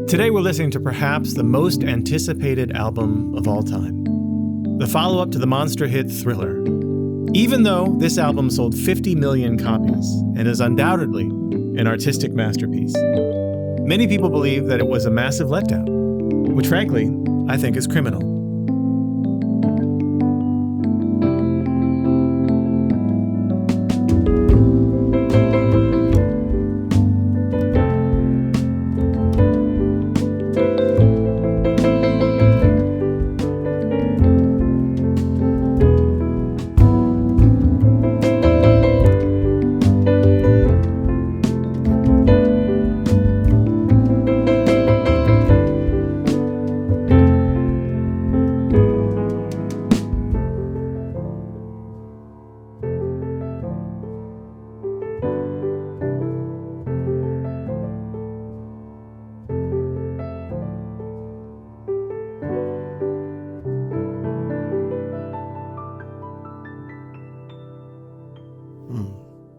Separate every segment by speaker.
Speaker 1: Today we're listening to perhaps the most anticipated album of all time, the follow-up to the monster hit Thriller. Even though this album sold 50 million copies and is undoubtedly an artistic masterpiece, many people believe that it was a massive letdown, which frankly, I think is criminal.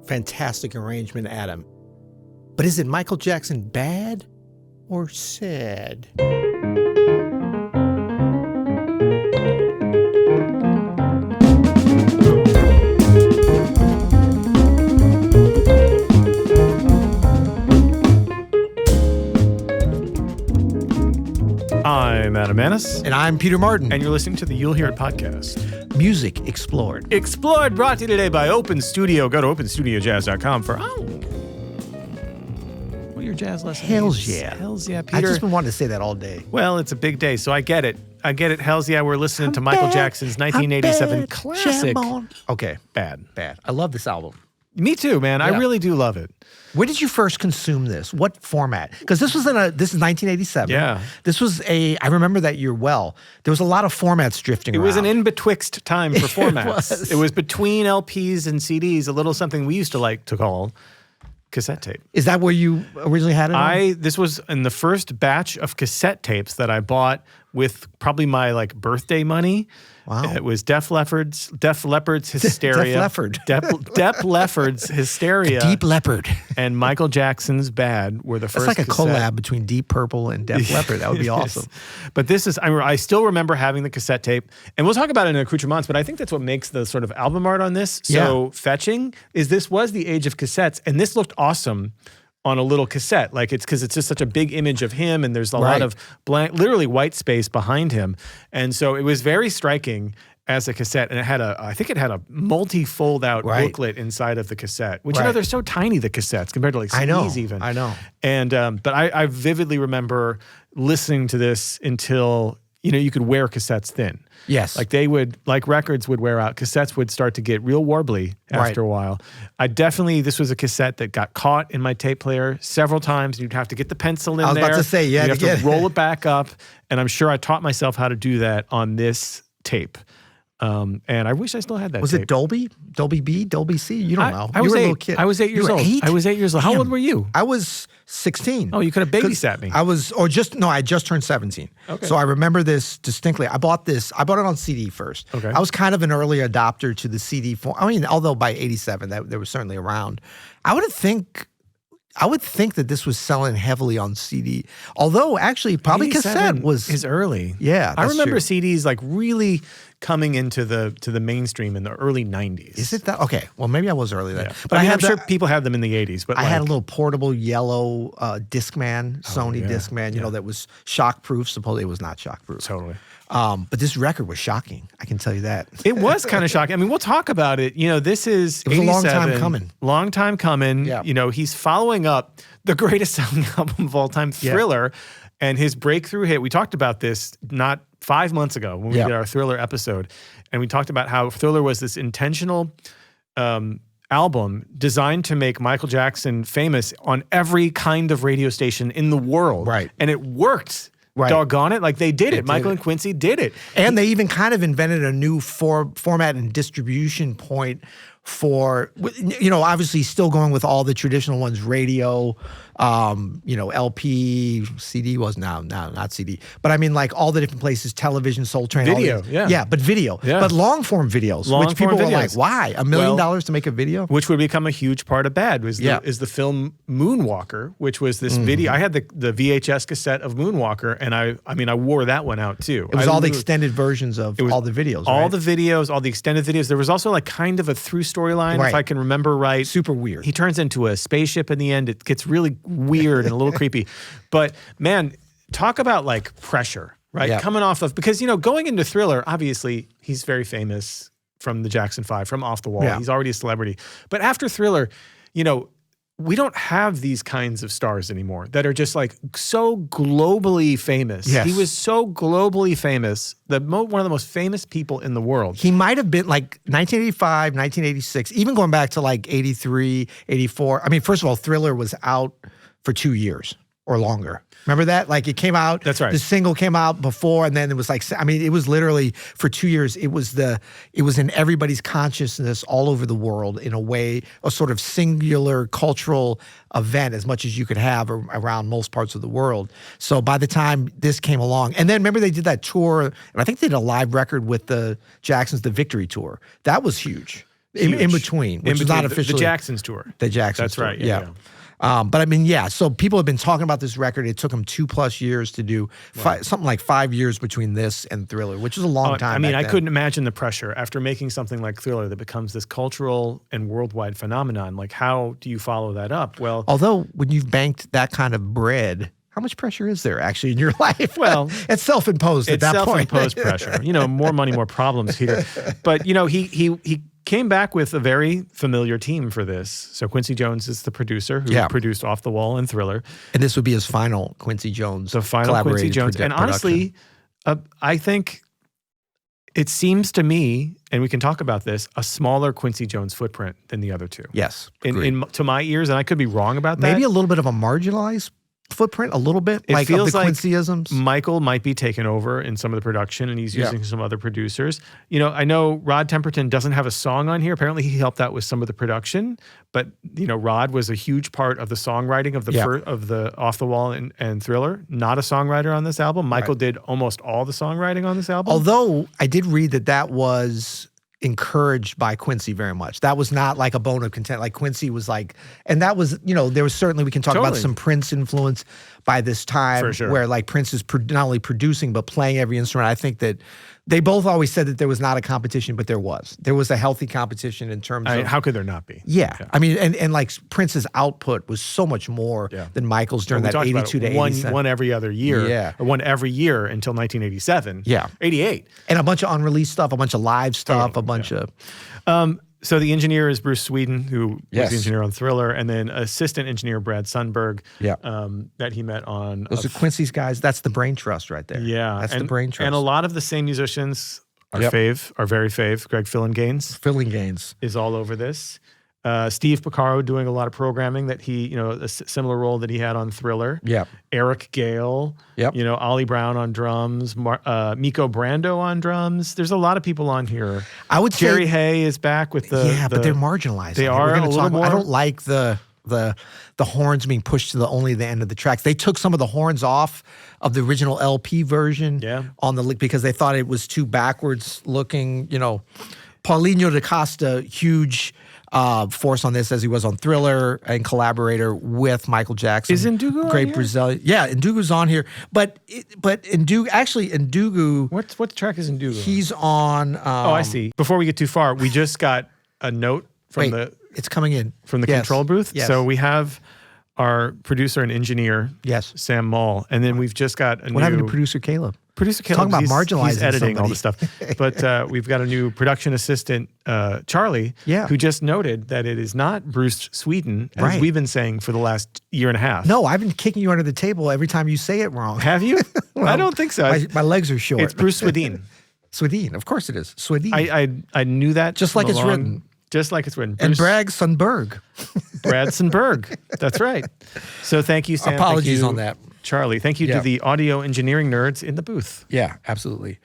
Speaker 2: Fantastic arrangement, Adam. But is it Michael Jackson bad or sad?
Speaker 1: I'm Adam Maness.
Speaker 2: And I'm Peter Martin.
Speaker 1: And you're listening to the You'll Hear It podcast.
Speaker 2: Music Explored.
Speaker 1: Explored, brought to you today by Open Studio. Go to openstudiojazz.com for, what are your jazz lessons?
Speaker 2: Hells yeah.
Speaker 1: Hells yeah, Peter.
Speaker 2: I've just been wanting to say that all day.
Speaker 1: Well, it's a big day, so I get it. Hells yeah, we're listening to Michael Jackson's 1987 classic.
Speaker 2: Okay.
Speaker 1: Bad.
Speaker 2: I love this album.
Speaker 1: Me too, man.
Speaker 2: Yeah.
Speaker 1: I really do love it.
Speaker 2: Where did you first consume this? What format? Because this is 1987.
Speaker 1: Yeah.
Speaker 2: This was I remember that year well. There was a lot of formats drifting around.
Speaker 1: It was an in-betwixt time for formats.
Speaker 2: It was
Speaker 1: between LPs and CDs, a little something we used to like to call cassette tape.
Speaker 2: Is that where you originally had it?
Speaker 1: This was in the first batch of cassette tapes that I bought with probably my birthday money.
Speaker 2: Wow.
Speaker 1: It was Def Leppard's Hysteria. Def Leppard's Hysteria.
Speaker 2: Deep Leppard.
Speaker 1: And Michael Jackson's Bad were the first.
Speaker 2: That's like a
Speaker 1: cassette.
Speaker 2: collab between Deep Purple and Def Leppard. That would be awesome.
Speaker 1: But this is, I still remember having the cassette tape, and we'll talk about it in accoutrements, but I think that's what makes the sort of album art on this so fetching, is this was the age of cassettes, and this looked awesome on a little cassette. It's because it's just such a big image of him, and there's a lot of blank, literally white space behind him. And so it was very striking as a cassette, and I think it had a multi-fold out booklet inside of the cassette, which, they're so tiny, the cassettes, compared to CDs even.
Speaker 2: I know.
Speaker 1: And, but I vividly remember listening to this until, you could wear cassettes thin.
Speaker 2: Yes.
Speaker 1: Records would wear out, cassettes would start to get real warbly after a while. This was a cassette that got caught in my tape player several times. You'd have to get the pencil in there.
Speaker 2: I was about to say,
Speaker 1: you have to roll it back up. And I'm sure I taught myself how to do that on this tape. And I wish I still had that
Speaker 2: Was
Speaker 1: tape.
Speaker 2: it Dolby? Dolby B? Dolby C? You don't know.
Speaker 1: You were
Speaker 2: a
Speaker 1: a
Speaker 2: little kid.
Speaker 1: I was 8 years old.
Speaker 2: Eight?
Speaker 1: I was 8 years old. How
Speaker 2: Damn.
Speaker 1: old were you?
Speaker 2: I was 16.
Speaker 1: Oh, you could have babysat me.
Speaker 2: I just turned 17.
Speaker 1: Okay.
Speaker 2: So I remember this distinctly. I bought it on CD first.
Speaker 1: Okay.
Speaker 2: I was kind of an early adopter to the CD form. I mean, although by 87, they were certainly around. I would think that this was selling heavily on CD. Although, actually, probably cassette
Speaker 1: is early.
Speaker 2: Yeah,
Speaker 1: I remember
Speaker 2: true.
Speaker 1: CDs really coming into the mainstream in the early 90s.
Speaker 2: Is it that? Okay, well, maybe I was early then.
Speaker 1: Yeah. But I'm sure people had them in the 80s. But
Speaker 2: I had a little portable yellow Discman, Sony Discman, that was shockproof. Supposedly it was not shockproof.
Speaker 1: Totally.
Speaker 2: But this record was shocking. I can tell you that.
Speaker 1: It was kind of shocking. I mean, we'll talk about it. This is 87.
Speaker 2: It was a long time coming.
Speaker 1: Long time coming.
Speaker 2: Yeah.
Speaker 1: He's following up the greatest selling album of all time, Thriller, and his breakthrough hit. We talked about this not 5 months ago when we did our Thriller episode, and we talked about how Thriller was this intentional album designed to make Michael Jackson famous on every kind of radio station in the world.
Speaker 2: Right.
Speaker 1: And it worked. Right. Doggone it. They did it. Michael and Quincy did it.
Speaker 2: And they even kind of invented a new format and distribution point for, obviously still going with all the traditional ones, radio, LP, CD was not CD, but I mean like all the different places, television, Soul Train,
Speaker 1: video,
Speaker 2: but video, but long form videos, which people were like, why $1 million to make a video?
Speaker 1: Which would become a huge part of Bad is the film Moonwalker, which was this video. I had the VHS cassette of Moonwalker, and I wore that one out too.
Speaker 2: It was all the extended versions of all the videos,
Speaker 1: all
Speaker 2: right?
Speaker 1: the videos, all the extended videos. There was also like kind of a through storyline, if I can remember right.
Speaker 2: Super weird.
Speaker 1: He turns into a spaceship in the end. It gets really weird and a little creepy. But man, talk about like pressure, right?
Speaker 2: Yeah.
Speaker 1: Coming off of, because, going into Thriller, obviously he's very famous from the Jackson 5, from Off the Wall.
Speaker 2: Yeah.
Speaker 1: He's already a celebrity. But after Thriller, we don't have these kinds of stars anymore that are just like so globally famous.
Speaker 2: Yes.
Speaker 1: He was so globally famous, one of the most famous people in the world.
Speaker 2: He might have been like 1985, 1986, even going back to like 83, 84. I mean, first of all, Thriller was out for 2 years or longer. Remember that? Like it came out.
Speaker 1: That's right.
Speaker 2: The single came out before, and then it was like, it was literally for 2 years. It was in everybody's consciousness all over the world in a way, a sort of singular cultural event as much as you could have around most parts of the world. So by the time this came along, and then remember they did that tour, and I think they did a live record with the Jacksons, the Victory Tour. That was huge. In between, which is not officially.
Speaker 1: The Jacksons tour.
Speaker 2: The Jacksons
Speaker 1: That's
Speaker 2: tour.
Speaker 1: right. Yeah.
Speaker 2: But I mean, so people have been talking about this record. It took them 2+ years to do, something like 5 years between this and Thriller, which is a long time.
Speaker 1: I mean,
Speaker 2: back
Speaker 1: I couldn't imagine the pressure after making something like Thriller that becomes this cultural and worldwide phenomenon. Like, how do you follow that up? Well,
Speaker 2: although when you've banked that kind of bread, how much pressure is there actually in your life?
Speaker 1: Well,
Speaker 2: it's self-imposed at that point.
Speaker 1: It's self-imposed pressure. More money, more problems, Peter. But he came back with a very familiar team for this. So Quincy Jones is the producer who produced Off the Wall and Thriller.
Speaker 2: And this would be his final Quincy Jones.
Speaker 1: The final Quincy Jones. And honestly, I think it seems to me, and we can talk about this, a smaller Quincy Jones footprint than the other two.
Speaker 2: Yes.
Speaker 1: To my ears, and I could be wrong about that.
Speaker 2: Maybe a little bit of a marginalized footprint, a little bit,
Speaker 1: it
Speaker 2: like
Speaker 1: feels
Speaker 2: of the Quincy-isms.
Speaker 1: Michael might be taken over in some of the production, and he's using some other producers. I know Rod Temperton doesn't have a song on here. Apparently, he helped out with some of the production, but Rod was a huge part of the songwriting of the Off the Wall and Thriller. Not a songwriter on this album. Michael did almost all the songwriting on this album.
Speaker 2: Although I did read that was encouraged by Quincy very much. That was not like a bone of contention. Like Quincy was like, and that was, there was certainly, we can talk about some Prince influence by this time,
Speaker 1: for sure,
Speaker 2: where like Prince is not only producing, but playing every instrument. I think that they both always said that there was not a competition, but there was. There was a healthy competition in terms of.
Speaker 1: How could there not be?
Speaker 2: Yeah. I mean, and like Prince's output was so much more than Michael's during that 82 to 87.
Speaker 1: One every other year. Or one every year until 1987.
Speaker 2: Yeah.
Speaker 1: 88.
Speaker 2: And a bunch of unreleased stuff, a bunch of live stuff, a bunch of.
Speaker 1: So the engineer is Bruce Sweden, who was the engineer on Thriller, and then assistant engineer Brad Sundberg, that he met on.
Speaker 2: Those are Quincy's guys. That's the brain trust right there.
Speaker 1: Yeah.
Speaker 2: That's the brain trust.
Speaker 1: And a lot of the same musicians are very fave. Greg Phillinganes is all over this. Steve Porcaro doing a lot of programming that he, a similar role that he had on Thriller.
Speaker 2: Yeah.
Speaker 1: Eric Gale.
Speaker 2: Yep.
Speaker 1: Ollie Brown on drums. Miko Brando on drums. There's a lot of people on here.
Speaker 2: I would say
Speaker 1: Jerry Hay is back with the.
Speaker 2: But they're marginalized.
Speaker 1: They are a little more.
Speaker 2: I don't like the horns being pushed to only the end of the tracks. They took some of the horns off of the original LP version. Because they thought it was too backwards looking. Paulinho da Costa, huge force on this as he was on Thriller and collaborator with Michael Jackson.
Speaker 1: Is Ndugu
Speaker 2: great
Speaker 1: on here?
Speaker 2: Brazilian? Yeah, Ndugu's on here. But Ndugu.
Speaker 1: What track is Ndugu?
Speaker 2: He's on.
Speaker 1: I see. Before we get too far, we just got a note from
Speaker 2: it's coming in
Speaker 1: from the control booth.
Speaker 2: Yes.
Speaker 1: So we have our producer and engineer, Sam Mull, and then we've just got
Speaker 2: What happened to producer Caleb?
Speaker 1: Producer Caleb,
Speaker 2: talking about marginalizing
Speaker 1: he's editing
Speaker 2: somebody.
Speaker 1: all the stuff. But we've got a new production assistant, Charlie, who just noted that it is not Bruce Sweden, as we've been saying for the last year and a half.
Speaker 2: No, I've been kicking you under the table every time you say it wrong.
Speaker 1: Have you? Well, I don't think so.
Speaker 2: My legs are short.
Speaker 1: It's Bruce Sweden.
Speaker 2: Sweden, of course it is. Sweden.
Speaker 1: I knew that.
Speaker 2: Just like it's written.
Speaker 1: Just like it's written.
Speaker 2: And Bragg Sundberg.
Speaker 1: Brad Sundberg. That's right. So thank you, Sam.
Speaker 2: Apologies on that.
Speaker 1: Charlie. Thank you to the audio engineering nerds in the booth.
Speaker 2: Yeah, absolutely.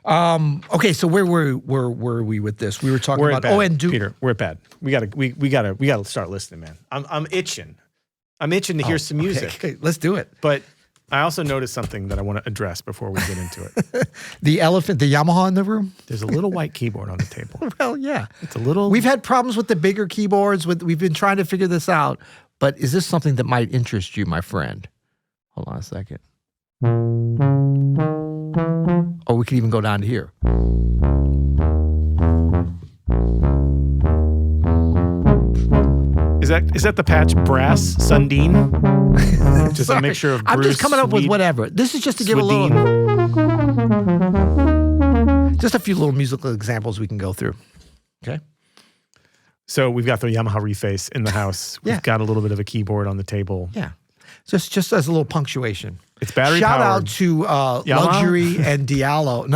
Speaker 2: Okay, so where were we with this? We were talking about
Speaker 1: Peter, we're at bad. We gotta start listening, man. I'm itching. I'm itching to hear some music.
Speaker 2: Okay, let's do it.
Speaker 1: But I also noticed something that I want to address before we get into it.
Speaker 2: The elephant, the Yamaha in the room?
Speaker 1: There's a little white keyboard on the table.
Speaker 2: Well, yeah.
Speaker 1: It's a little...
Speaker 2: We've had problems with the bigger keyboards. We've been trying to figure this out. But is this something that might interest you, my friend? Hold on a second. Or we could even go down to here.
Speaker 1: Is that the patch Brass Sundin? Just a mixture of Bruce,
Speaker 2: I'm just coming up with whatever. This is just to give a little... Just a few little musical examples we can go through. Okay?
Speaker 1: So we've got the Yamaha Reface in the house. We've got a little bit of a keyboard on the table.
Speaker 2: Yeah. Just as a little punctuation.
Speaker 1: It's battery
Speaker 2: powered. Shout out to Luxury and Diallo.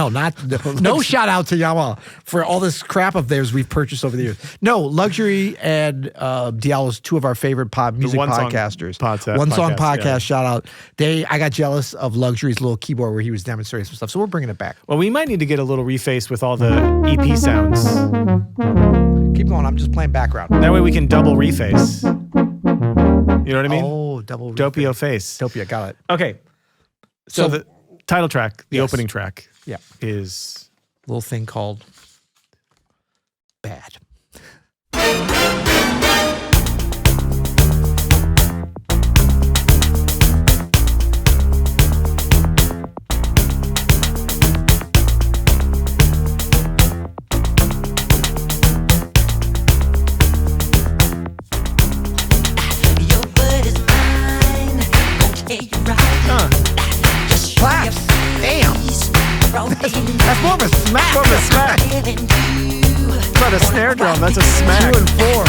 Speaker 2: No shout out to Yamaha for all this crap of theirs we've purchased over the years. No, Luxury and Diallo's two of our favorite music podcasters. One Song Podcast, yeah. Shout out. I got jealous of Luxury's little keyboard where he was demonstrating some stuff, so we're bringing it back.
Speaker 1: Well, we might need to get a little reface with all the EP sounds.
Speaker 2: Keep going, I'm just playing background.
Speaker 1: That way we can double reface. You know what I mean?
Speaker 2: Oh, double
Speaker 1: Doppio face.
Speaker 2: Doppio, got it.
Speaker 1: Okay. So the title track, the opening track, is
Speaker 2: a little thing called Bad. Claps. Damn. That's more of a smack.
Speaker 1: More of a smack. It's not a snare drum. That's a smack.
Speaker 2: 2 and 4.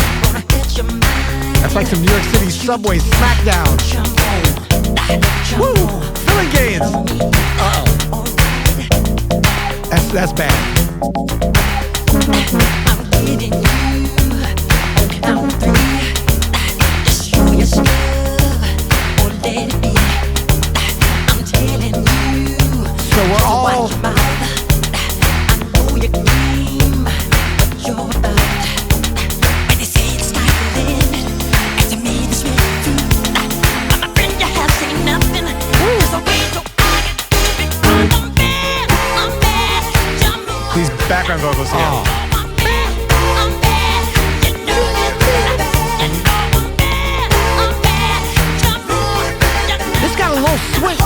Speaker 2: That's like some New York City subway smackdown. Woo! Phillinganes. Uh-oh. That's bad.
Speaker 3: I'm giving you count 3. Just show your stuff or let it be.
Speaker 2: So we're all...
Speaker 1: These background vocals here.
Speaker 2: Oh. This got a little swing.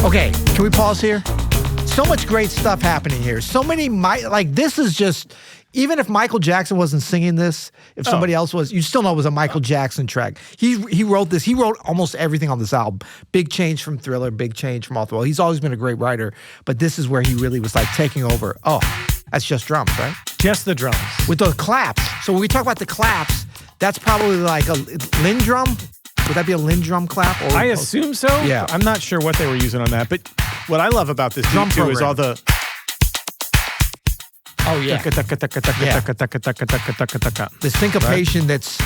Speaker 2: Okay, can we pause here? So much great stuff happening here. So many, this is just, even if Michael Jackson wasn't singing this, if somebody else was, you still know it was a Michael Jackson track. He wrote this, he wrote almost everything on this album. Big change from Thriller, big change from Well, he's always been a great writer, but this is where he really was like taking over. Oh, that's just drums, right?
Speaker 1: Just the drums.
Speaker 2: With those claps. So when we talk about the claps, that's probably like a Linn drum. Would that be a Linn drum clap? Or
Speaker 1: I assume so.
Speaker 2: Yeah.
Speaker 1: I'm not sure what they were using on that, but what I love about this drum too is all the...
Speaker 2: Oh, yeah. The syncopation that's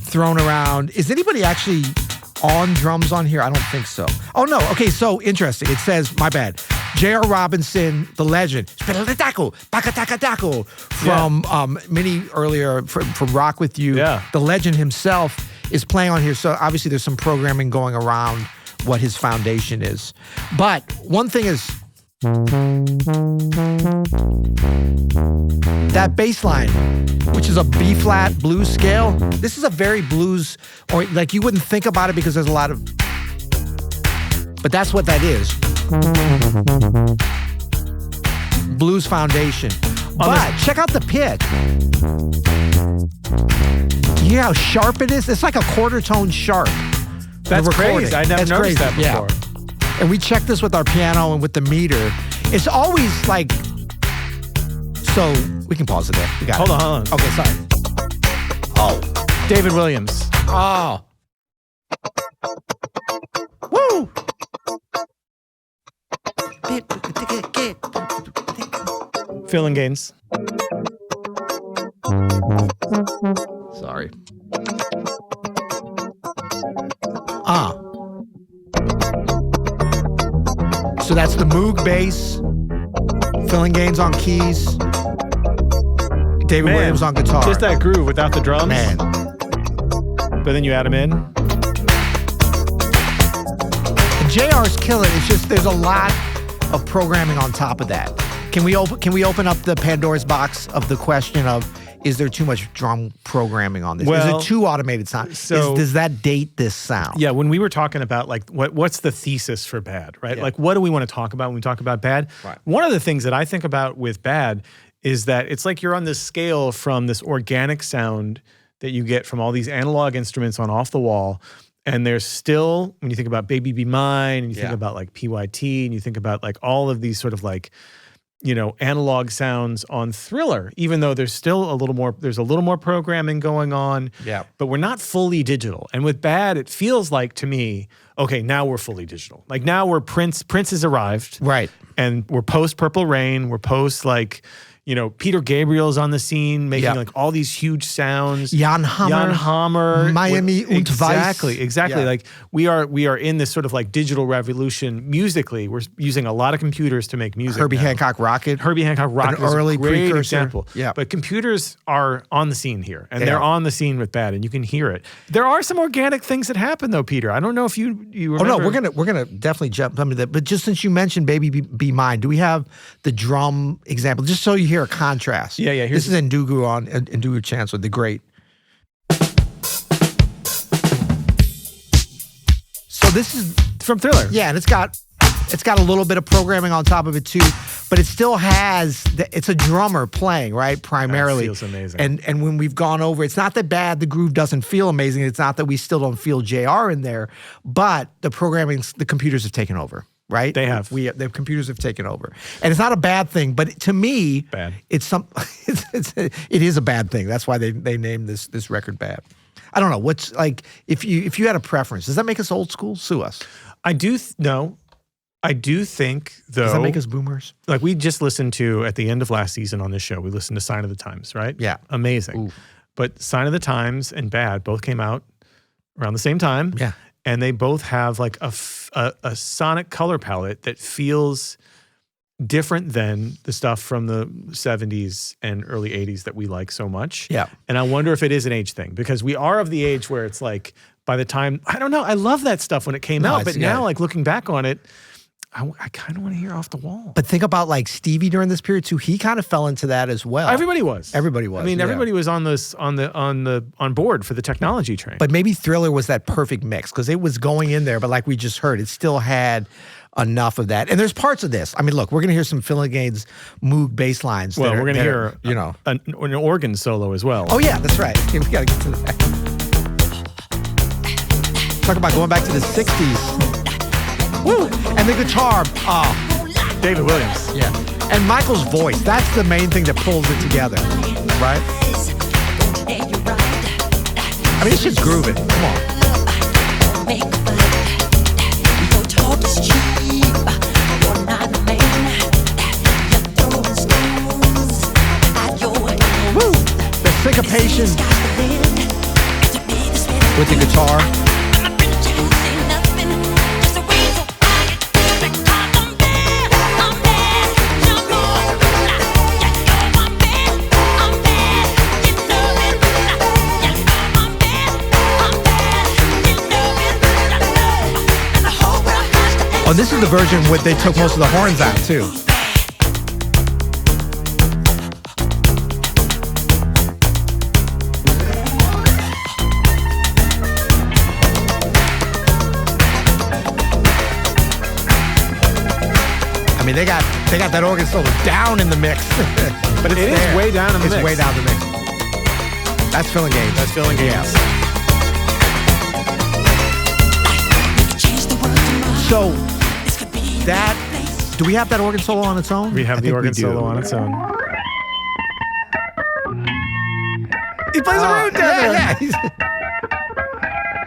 Speaker 2: thrown around. Is anybody actually on drums on here? I don't think so. Oh, no. Okay, so interesting. It says, my bad, J.R. Robinson, the legend, from many earlier, from Rock With You.
Speaker 1: Yeah.
Speaker 2: The legend himself is playing on here. So obviously there's some programming going around what his foundation is. But one thing is, that bass line, which is a B-flat blues scale, this is a very blues, or like you wouldn't think about it because there's a lot of, but that's what that is. Blues foundation. But check out the pick. You hear how sharp it is? It's like a quarter tone sharp.
Speaker 1: That's crazy. I never noticed that before.
Speaker 2: Yeah. And we checked this with our piano and with the meter. It's always like, so we can pause it there. We got
Speaker 1: Hold on.
Speaker 2: Okay, sorry.
Speaker 1: Oh. David Williams.
Speaker 2: Oh. Woo!
Speaker 1: Phillinganes.
Speaker 2: Sorry. So that's the Moog bass, Phillinganes on keys, David Williams on guitar.
Speaker 1: Just that groove without the drums.
Speaker 2: Man.
Speaker 1: But then you add them in.
Speaker 2: JR's killing. It's just there's a lot of programming on top of that. Can we open up the Pandora's box of the question of, is there too much drum programming on this?
Speaker 1: Well,
Speaker 2: is it too automated sound? Does that date this sound?
Speaker 1: Yeah, when we were talking about like what's the thesis for Bad, right?
Speaker 2: Yeah.
Speaker 1: Like what do we want to talk about when we talk about Bad?
Speaker 2: Right.
Speaker 1: One of the things that I think about with Bad is that it's like you're on this scale from this organic sound that you get from all these analog instruments on Off the Wall. And there's still, when you think about Baby Be Mine, and you think about like PYT, and you think about like all of these sort of like, you know, analog sounds on Thriller, even though there's still a little more programming going on.
Speaker 2: Yeah.
Speaker 1: But we're not fully digital. And with Bad, it feels like to me, okay, now we're fully digital. Like now we're Prince has arrived.
Speaker 2: Right.
Speaker 1: And we're post Purple Rain, we're post like, you know, Peter Gabriel's on the scene making like all these huge sounds.
Speaker 2: Jan Hammer, Miami und Weiss.
Speaker 1: Exactly.
Speaker 2: Yeah.
Speaker 1: Like we are in this sort of like digital revolution musically. We're using a lot of computers to make music.
Speaker 2: Herbie
Speaker 1: now.
Speaker 2: Hancock Rocket.
Speaker 1: Herbie Hancock Rocket
Speaker 2: An
Speaker 1: is
Speaker 2: early
Speaker 1: a great
Speaker 2: precursor.
Speaker 1: example.
Speaker 2: Yeah.
Speaker 1: But computers are on the scene here, and
Speaker 2: They
Speaker 1: they're
Speaker 2: are.
Speaker 1: on the scene with Bad, and you can hear it. There are some organic things that happen though, Peter. I don't know if you remember.
Speaker 2: Oh no, we're gonna definitely jump into that. But just since you mentioned Baby Be Mine, do we have the drum example? Just so you hear a contrast.
Speaker 1: Yeah.
Speaker 2: This is Ndugu on Ndugu Chancellor, the great. So this is
Speaker 1: from Thriller.
Speaker 2: Yeah, and it's got a little bit of programming on top of it too, but it still has it's a drummer playing, right? Primarily.
Speaker 1: That feels amazing.
Speaker 2: And when we've gone over, it's not that bad, the groove doesn't feel amazing. It's not that we still don't feel JR in there, but the computers have taken over. Right?
Speaker 1: They have.
Speaker 2: The computers have taken over, and it's not a bad thing. But to me,
Speaker 1: Bad.
Speaker 2: It is a bad thing. That's why they named this record Bad. I don't know what's like. If you had a preference, does that make us old school? Sue us.
Speaker 1: I do I do think though.
Speaker 2: Does that make us boomers?
Speaker 1: Like we just listened to at the end of last season on this show, we listened to Sign of the Times, right?
Speaker 2: Yeah.
Speaker 1: Amazing.
Speaker 2: Ooh.
Speaker 1: But Sign of the Times and Bad both came out around the same time.
Speaker 2: Yeah.
Speaker 1: And they both have like a sonic color palette that feels different than the stuff from the 70s and early 80s that we like so much.
Speaker 2: Yeah.
Speaker 1: And I wonder if it is an age thing, because we are of the age where it's like, by the time, I don't know, I love that stuff when it came out, but now like looking back on it, I kind of want to hear Off the Wall.
Speaker 2: But think about like Stevie during this period too. He kind of fell into that as well.
Speaker 1: Everybody was.
Speaker 2: I
Speaker 1: mean, everybody was on this on board for the technology train.
Speaker 2: But maybe Thriller was that perfect mix because it was going in there, but like we just heard, it still had enough of that. And there's parts of this. I mean, look, we're going to hear some Phillinganes Moog bass lines.
Speaker 1: Well, we're going to hear an organ solo as well.
Speaker 2: Oh yeah, that's right. We got to get to that. Talk about going back to the 60s. Woo! And the guitar. Oh,
Speaker 1: David Williams.
Speaker 2: Yeah. And Michael's voice. That's the main thing that pulls it together. Right? I mean, this shit's grooving. Come on. Woo! The syncopation with the guitar. Oh, this is the version where they took most of the horns out, too. I mean, they got that organ solo down in the mix. But
Speaker 1: it is way down in the mix.
Speaker 2: It's way down in the mix. That's Phillinganes.
Speaker 1: That's Phillinganes.
Speaker 2: Yeah. So, do we have that organ solo on its own?
Speaker 1: We have the organ solo on its own. He plays a root down there.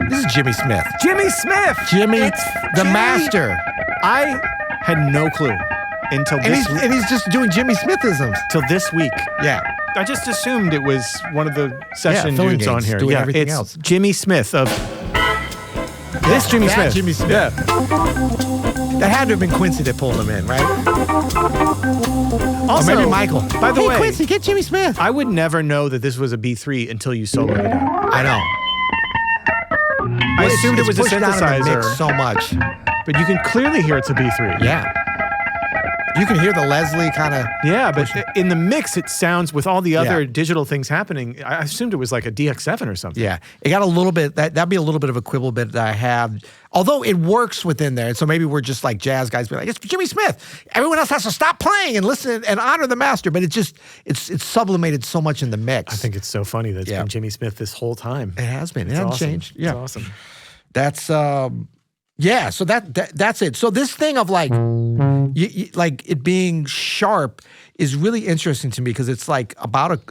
Speaker 2: This is Jimmy Smith.
Speaker 1: Jimmy Smith.
Speaker 2: Jimmy,
Speaker 1: It's
Speaker 2: the
Speaker 1: Jimmy.
Speaker 2: master.
Speaker 1: I had no clue until
Speaker 2: And he's just doing Jimmy Smithisms.
Speaker 1: till this week.
Speaker 2: Yeah.
Speaker 1: I just assumed it was one of the session
Speaker 2: Yeah,
Speaker 1: dudes on
Speaker 2: Phillinganes
Speaker 1: here.
Speaker 2: doing everything
Speaker 1: it's
Speaker 2: else.
Speaker 1: Jimmy Smith of This Jimmy
Speaker 2: That
Speaker 1: Smith.
Speaker 2: Jimmy Smith.
Speaker 1: Yeah.
Speaker 2: That had to have been Quincy that pulled him in, right?
Speaker 1: Also,
Speaker 2: Or maybe Michael.
Speaker 1: By the
Speaker 2: hey,
Speaker 1: way,
Speaker 2: Quincy, get Jimmy Smith.
Speaker 1: I would never know that this was a B3 until you soloed it out.
Speaker 2: I know.
Speaker 1: I assumed it was a
Speaker 2: pushed down in the
Speaker 1: synthesizer,
Speaker 2: mix so much.
Speaker 1: but you can clearly hear it's a B3.
Speaker 2: Yeah. You can hear the Leslie kind of.
Speaker 1: Yeah, but in the mix, it sounds with all the other
Speaker 2: Yeah.
Speaker 1: digital things happening. I assumed it was like a DX7 or something.
Speaker 2: Yeah, it got a little bit. That'd be a little bit of a quibble bit that I have. Although it works within there, and so maybe we're just like jazz guys, be like, it's Jimmy Smith. Everyone else has to stop playing and listen and honor the master. But it's sublimated so much in the mix.
Speaker 1: I think it's so funny that it's been Jimmy Smith this whole time.
Speaker 2: it has been. It
Speaker 1: It's
Speaker 2: hasn't
Speaker 1: awesome.
Speaker 2: changed. Yeah,
Speaker 1: It's awesome.
Speaker 2: That's yeah. So that's it. So this thing of like, like it being sharp is really interesting to me because it's like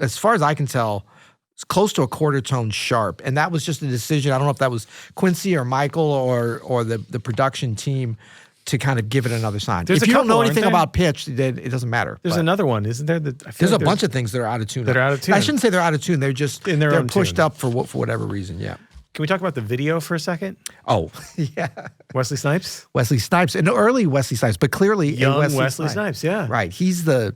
Speaker 2: as far as I can tell, it's close to a quarter tone sharp, and that was just a decision. I don't know if that was Quincy or Michael or the production team to kind of give it another sign.
Speaker 1: There's
Speaker 2: if
Speaker 1: a
Speaker 2: you don't
Speaker 1: couple,
Speaker 2: know
Speaker 1: aren't
Speaker 2: anything
Speaker 1: there?
Speaker 2: about pitch, then it doesn't matter.
Speaker 1: There's
Speaker 2: But
Speaker 1: another one, isn't there? I feel
Speaker 2: there's
Speaker 1: like
Speaker 2: a bunch of things that are out of tune.
Speaker 1: that are out of tune.
Speaker 2: I shouldn't say they're out of tune. They're just
Speaker 1: In their
Speaker 2: they're
Speaker 1: own
Speaker 2: pushed
Speaker 1: tune.
Speaker 2: up for whatever reason. Yeah.
Speaker 1: Can we talk about the video for a second?
Speaker 2: Oh, yeah.
Speaker 1: Wesley Snipes?
Speaker 2: Wesley Snipes, an early Wesley Snipes, but clearly
Speaker 1: Young
Speaker 2: a
Speaker 1: Wesley Snipes, yeah.
Speaker 2: Right. He's the,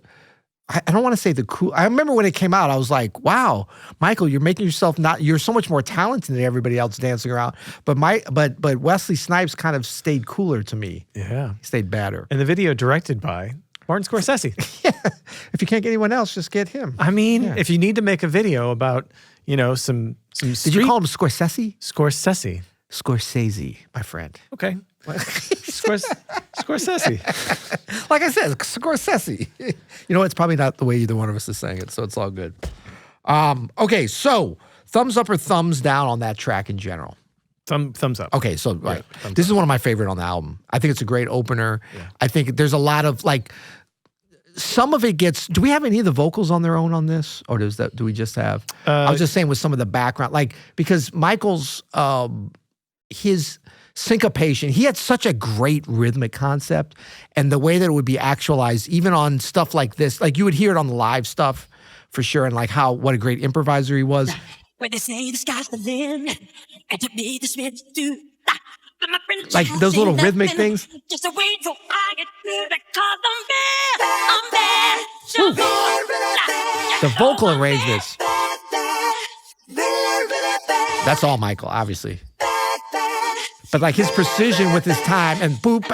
Speaker 2: I don't want to say the cool. I remember when it came out, I was like, wow, Michael, you're making yourself you're so much more talented than everybody else dancing around. But but Wesley Snipes kind of stayed cooler to me.
Speaker 1: Yeah.
Speaker 2: He stayed better.
Speaker 1: And the video directed by Martin Scorsese.
Speaker 2: Yeah. If you can't get anyone else, just get him.
Speaker 1: I mean, if you need to make a video about, some
Speaker 2: Did you call him Scorsese?
Speaker 1: Scorsese.
Speaker 2: Scorsese, my friend.
Speaker 1: Okay. Scorsese.
Speaker 2: Like I said, Scorsese. You know, it's probably not the way either one of us is saying it, so it's all good. Okay, so thumbs up or thumbs down on that track in general?
Speaker 1: Thumbs up.
Speaker 2: Okay, so right. This is one of my favorite on the album. I think it's a great opener.
Speaker 1: Yeah.
Speaker 2: I think there's a lot of like some of it gets. Do we have any of the vocals on their own on this, or do we just have? I was just saying with some of the background, like because Michael's his syncopation, he had such a great rhythmic concept, and the way that it would be actualized, even on stuff like this, like you would hear it on the live stuff for sure, and like what a great improviser he was.
Speaker 3: When they say the sky's the limit, and to me the Smiths do.
Speaker 2: Like those little rhythmic things.
Speaker 3: Just wait till I get through because I'm bad.
Speaker 2: The vocal arrangements. That's all Michael, obviously. But like his precision with his time and boop,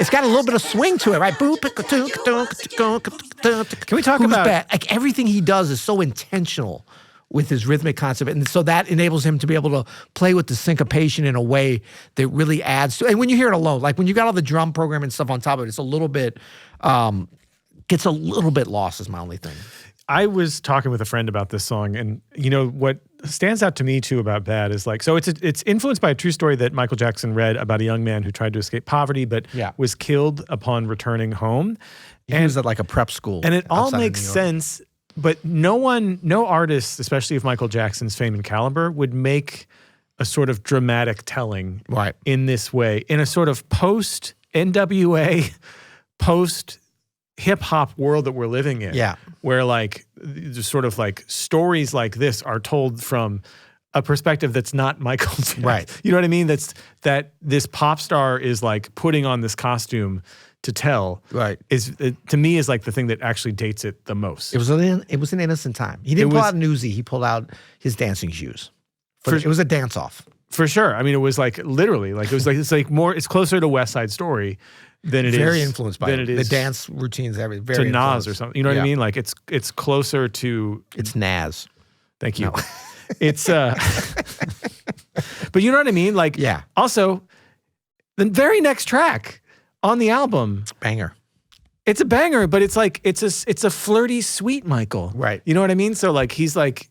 Speaker 2: it's got a little bit of swing to it, right? Boop.
Speaker 1: Can we talk
Speaker 2: Who's
Speaker 1: about
Speaker 2: bad? Like everything he does is so intentional with his rhythmic concept, and so that enables him to be able to play with the syncopation in a way that really adds to. And when you hear it alone, like when you got all the drum program and stuff on top of it, it's a little bit gets a little bit lost. Is my only thing.
Speaker 1: I was talking with a friend about this song, and what stands out to me too about Bad is like, so it's influenced by a true story that Michael Jackson read about a young man who tried to escape poverty, but was killed upon returning home.
Speaker 2: He was at like a prep school,
Speaker 1: and it all
Speaker 2: outside of
Speaker 1: makes
Speaker 2: New York.
Speaker 1: sense. But no artist, especially of Michael Jackson's fame and caliber, would make a sort of dramatic telling in this way, in a sort of post NWA, post hip hop world that we're living in.
Speaker 2: Yeah.
Speaker 1: Where like just sort of like stories like this are told from a perspective that's not Michael's.
Speaker 2: Right.
Speaker 1: You know what I mean? That this pop star is like putting on this costume to tell. Right. To me is like the thing that actually dates it the most.
Speaker 2: It was an innocent time. He didn't pull out an Uzi. He pulled out his dancing shoes. It was a dance off.
Speaker 1: For sure. I mean, it was like literally like it's like more. It's closer to West Side Story than it is.
Speaker 2: Very influenced by
Speaker 1: it is
Speaker 2: the dance routines. Very
Speaker 1: to Nas
Speaker 2: influenced.
Speaker 1: or something. You know what I mean? Like it's closer to.
Speaker 2: It's Nas.
Speaker 1: Thank you. No. It's but you know what I mean? Like Also, the very next track on the album,
Speaker 2: banger.
Speaker 1: It's a banger, but it's like it's a flirty, sweet Michael. Right. You know what I mean? So like he's like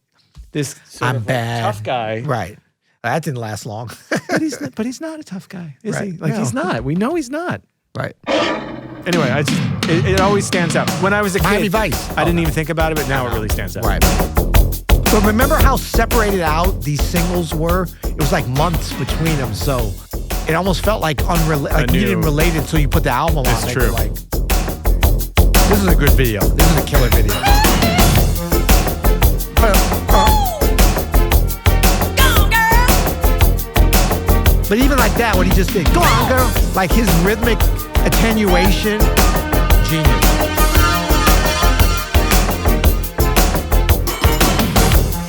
Speaker 1: this sort of
Speaker 2: bad.
Speaker 1: Like tough guy.
Speaker 2: Right. That didn't last long.
Speaker 1: but he's not a tough guy, is he? Like he's not. We know he's not.
Speaker 2: Right.
Speaker 1: Anyway, it always stands out. When I was a kid,
Speaker 2: Miami Vice.
Speaker 1: I didn't even think about it, but now it really stands out.
Speaker 2: Right. But remember how separated out these singles were? It was like months between them, so it almost felt like unrelated. Like you didn't relate it until you put the album on.
Speaker 1: It's true.
Speaker 2: Like, this is a good video. This is a killer video. But even like that, what he just did, go on, girl. Like his rhythmic attenuation, genius.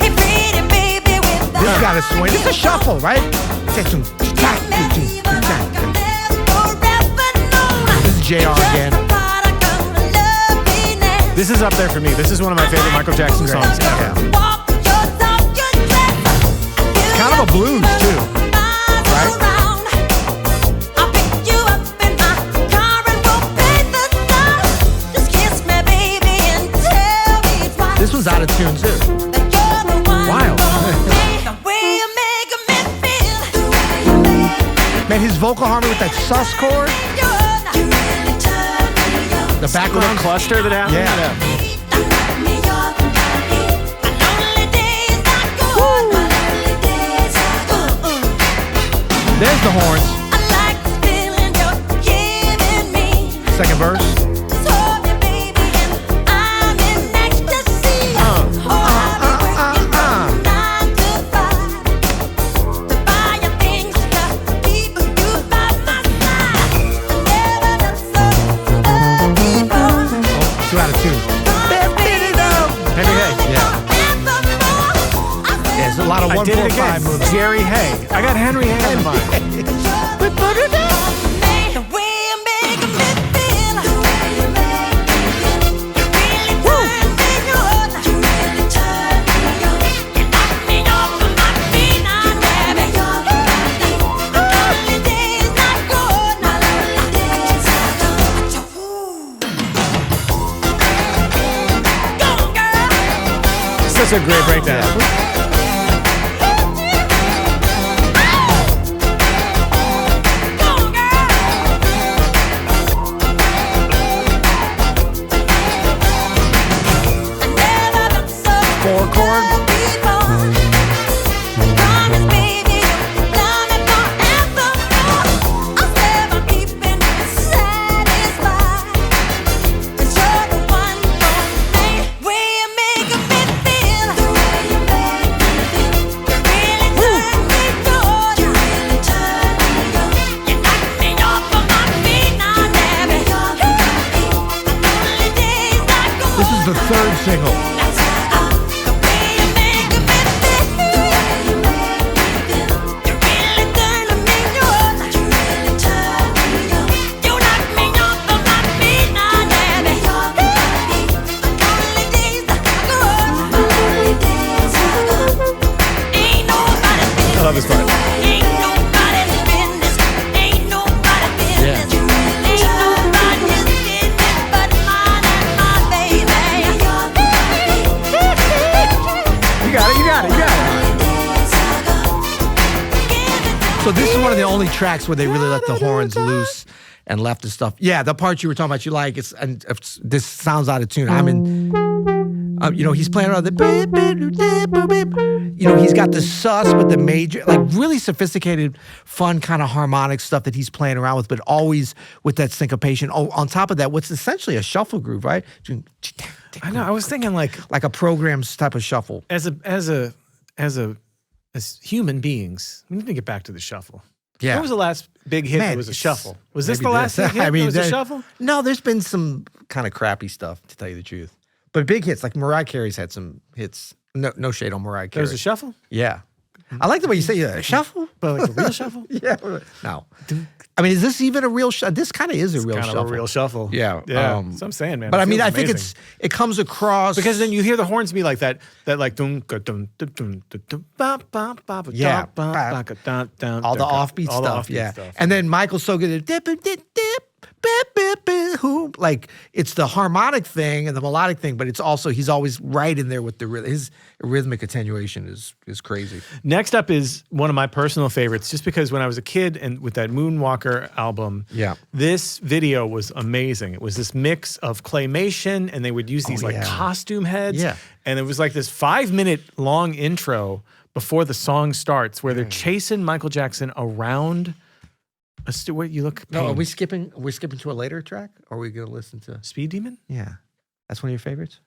Speaker 3: Hey, pretty baby with the
Speaker 2: This got to swing. It's a shuffle, right? This is JR again.
Speaker 1: This is up there for me. This is one of my favorite Michael Jackson songs ever.
Speaker 2: It's kind of a blues, too. Right? This one's out of tune, too. Wild. Man, his vocal harmony with that sus chord. The background
Speaker 1: cluster that happened.
Speaker 2: Yeah. There's the horns. Second verse. Two out of two. There's a lot of
Speaker 1: I did it
Speaker 2: 1-4-5
Speaker 1: again.
Speaker 2: moves.
Speaker 1: Jerry Hay. I got Henry Hay in mind. Such a great breakdown.
Speaker 2: Four chord. This is the third single.
Speaker 1: I love this part.
Speaker 2: So this is one of the only tracks where they really let the horns loose and left the stuff. Yeah, the part you were talking about, you like, this sounds out of tune. I'm in, he's playing around the, he's got the sus with the major, like really sophisticated, fun kind of harmonic stuff that he's playing around with, but always with that syncopation. Oh, on top of that, what's essentially a shuffle groove, right?
Speaker 1: I know. I was thinking like
Speaker 2: a program's type of shuffle.
Speaker 1: As human beings, we need to get back to the shuffle.
Speaker 2: Yeah.
Speaker 1: What was the last big hit that was a shuffle? Was this
Speaker 2: maybe
Speaker 1: the last big hit that was a shuffle?
Speaker 2: No, there's been some kind of crappy stuff, to tell you the truth. But big hits, like Mariah Carey's had some hits. No shade on Mariah Carey.
Speaker 1: There was a shuffle?
Speaker 2: Yeah. I like the way you say shuffle.
Speaker 1: But like a real shuffle?
Speaker 2: Yeah. No. I mean, is this even a real shuffle? This kind of is a real shuffle.
Speaker 1: Kind of a real shuffle.
Speaker 2: Yeah.
Speaker 1: Yeah. That's what I'm saying, man.
Speaker 2: But I mean, I
Speaker 1: amazing.
Speaker 2: think it comes across.
Speaker 1: Because then you hear the horns be like that like dum dum dum dum dum dum ba ba ba ba
Speaker 2: Yeah.
Speaker 1: ba ba down down
Speaker 2: all the offbeat
Speaker 1: all
Speaker 2: stuff.
Speaker 1: the offbeat
Speaker 2: Yeah.
Speaker 1: stuff.
Speaker 2: And then Michael's so good at dip, dip, dip, bip, bip, bip, who. Like, it's the harmonic thing and the melodic thing, but it's also, he's always right in there with his rhythmic attenuation is crazy.
Speaker 1: Next up is one of my personal favorites, just because when I was a kid and with that Moonwalker album, this video was amazing. It was this mix of claymation, and they would use these costume heads.
Speaker 2: Yeah.
Speaker 1: And it was like this 5-minute long intro before the song starts where they're chasing Michael Jackson around wait, you look
Speaker 2: No, are
Speaker 1: pained.
Speaker 2: we skipping to a later track? Or are we going to listen to
Speaker 1: Speed Demon?
Speaker 2: Yeah. That's one of your favorites?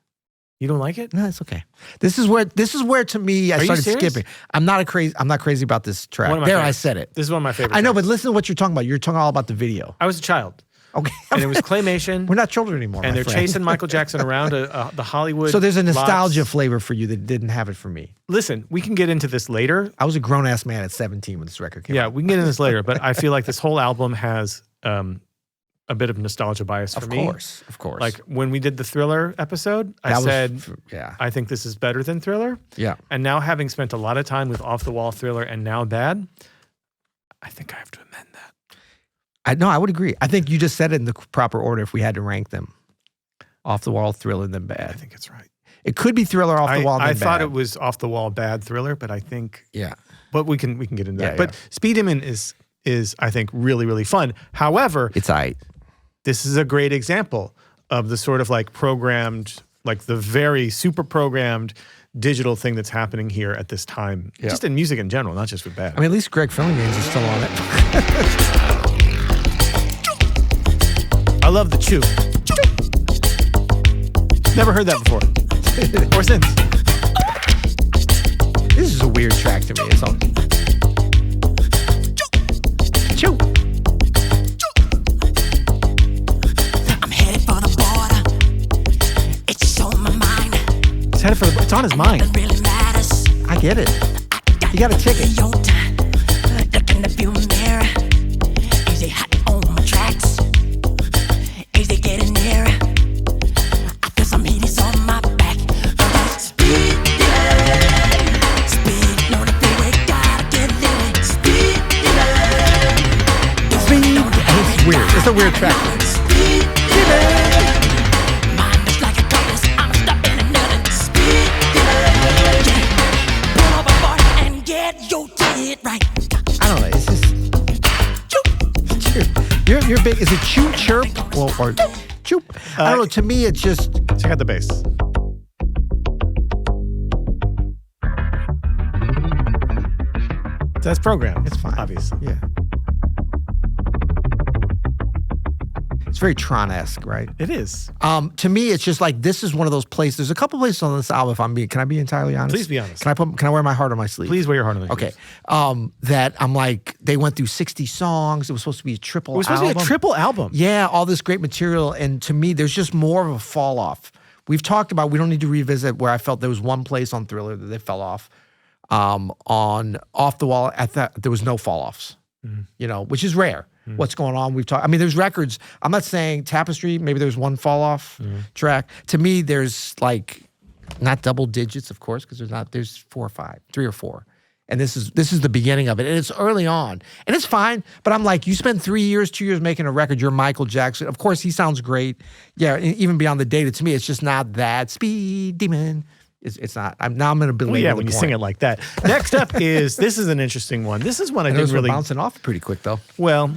Speaker 1: You don't like it?
Speaker 2: No, it's okay. This is where to me I
Speaker 1: Are you
Speaker 2: started
Speaker 1: serious?
Speaker 2: skipping. I'm not crazy about this track.
Speaker 1: One of my
Speaker 2: There, I
Speaker 1: favorites.
Speaker 2: said it.
Speaker 1: This is one of my favorites.
Speaker 2: I know, but listen to what you're talking about. You're talking all about the video.
Speaker 1: I was a child,
Speaker 2: Okay.
Speaker 1: and it was claymation.
Speaker 2: We're not children anymore.
Speaker 1: and
Speaker 2: my
Speaker 1: they're
Speaker 2: friend.
Speaker 1: chasing Michael Jackson around the Hollywood.
Speaker 2: So there's a nostalgia
Speaker 1: lots.
Speaker 2: flavor for you that didn't have it for me.
Speaker 1: Listen, we can get into this later.
Speaker 2: I was a grown ass man at 17 when this record came
Speaker 1: Yeah,
Speaker 2: out.
Speaker 1: we can get into this later. But I feel like this whole album has a bit of nostalgia bias for
Speaker 2: Of
Speaker 1: me.
Speaker 2: course.
Speaker 1: Like when we did the Thriller episode, I
Speaker 2: That
Speaker 1: said,
Speaker 2: was, yeah.
Speaker 1: I think this is better than Thriller.
Speaker 2: Yeah.
Speaker 1: And now having spent a lot of time with Off the Wall, Thriller, and Now Bad, I think I have to amend that.
Speaker 2: I would agree. I think you just said it in the proper order if we had to rank them. Off the Wall, Thriller, and then Bad.
Speaker 1: I think it's right.
Speaker 2: It could be Thriller, Off the Wall, and
Speaker 1: I
Speaker 2: then
Speaker 1: thought
Speaker 2: Bad.
Speaker 1: it was Off the Wall, Bad, Thriller, but I think,
Speaker 2: Yeah.
Speaker 1: but we can get into that.
Speaker 2: Yeah,
Speaker 1: But Speed Demon is I think really, really fun. However,
Speaker 2: It's aight.
Speaker 1: this is a great example of the sort of like programmed, like the very super programmed digital thing that's happening here at this time,
Speaker 2: Yeah.
Speaker 1: just in music in general, not just with Bad.
Speaker 2: I mean, at least Greg Phillinganes is still on it.
Speaker 1: I love the chew. Never heard that before. Or since.
Speaker 2: This is a weird track to me. It's all. Chew.
Speaker 3: I'm headed for the border. It's on my mind.
Speaker 1: It's on his mind.
Speaker 3: It really matters.
Speaker 2: I get it. You got a ticket.
Speaker 3: Your time. Look in the view mirror. Is it hot on my tracks? Is it getting nearer? I feel some heat is on my back. Speed, yeah. Speed, on the freeway, gotta get living. Speed, yeah.
Speaker 2: It's weird. It's a weird track.
Speaker 3: Speed, yeah. Mind is like a compass. I'm stuck in another. Speed, yeah. Pull over, boy, and get your ticket right.
Speaker 2: I don't know. It's just. You're big. Is it chew, chirp, or choop? I don't know. To me, it's just.
Speaker 1: Check out the bass. That's programmed.
Speaker 2: It's fine.
Speaker 1: Obviously.
Speaker 2: Yeah. It's very Tron-esque, right?
Speaker 1: It is.
Speaker 2: To me, it's just like this is one of those places. There's a couple places on this album. Can I be entirely honest?
Speaker 1: Please be honest.
Speaker 2: Can I wear my heart on my sleeve?
Speaker 1: Please wear your heart on the
Speaker 2: Okay.
Speaker 1: sleeve.
Speaker 2: That I'm like, they went through 60 songs. It was supposed to be a triple
Speaker 1: It was supposed to be a triple album.
Speaker 2: Yeah, all this great material. And to me, there's just more of a fall off. We've talked about, we don't need to revisit where I felt there was one place on Thriller that they fell off. On Off the Wall, I thought there was no fall offs, which is rare. What's going on? We've talked, I mean, there's records. I'm not saying Tapestry, maybe there's one fall off track. To me, there's like, not double digits, of course, because there's 4 or 5, 3 or 4. And this is the beginning of it. And it's early on. And it's fine. But I'm like, you spend 2 years making a record. You're Michael Jackson. Of course, he sounds great. Yeah, even beyond the data, to me, it's just not that Speed Demon. It's not. I'm going to belabor
Speaker 1: Well, yeah,
Speaker 2: the
Speaker 1: when you
Speaker 2: point.
Speaker 1: sing it like that. Next up this is an interesting one. This is one I
Speaker 2: And
Speaker 1: didn't
Speaker 2: those were
Speaker 1: really.
Speaker 2: bouncing off pretty quick, though.
Speaker 1: Well,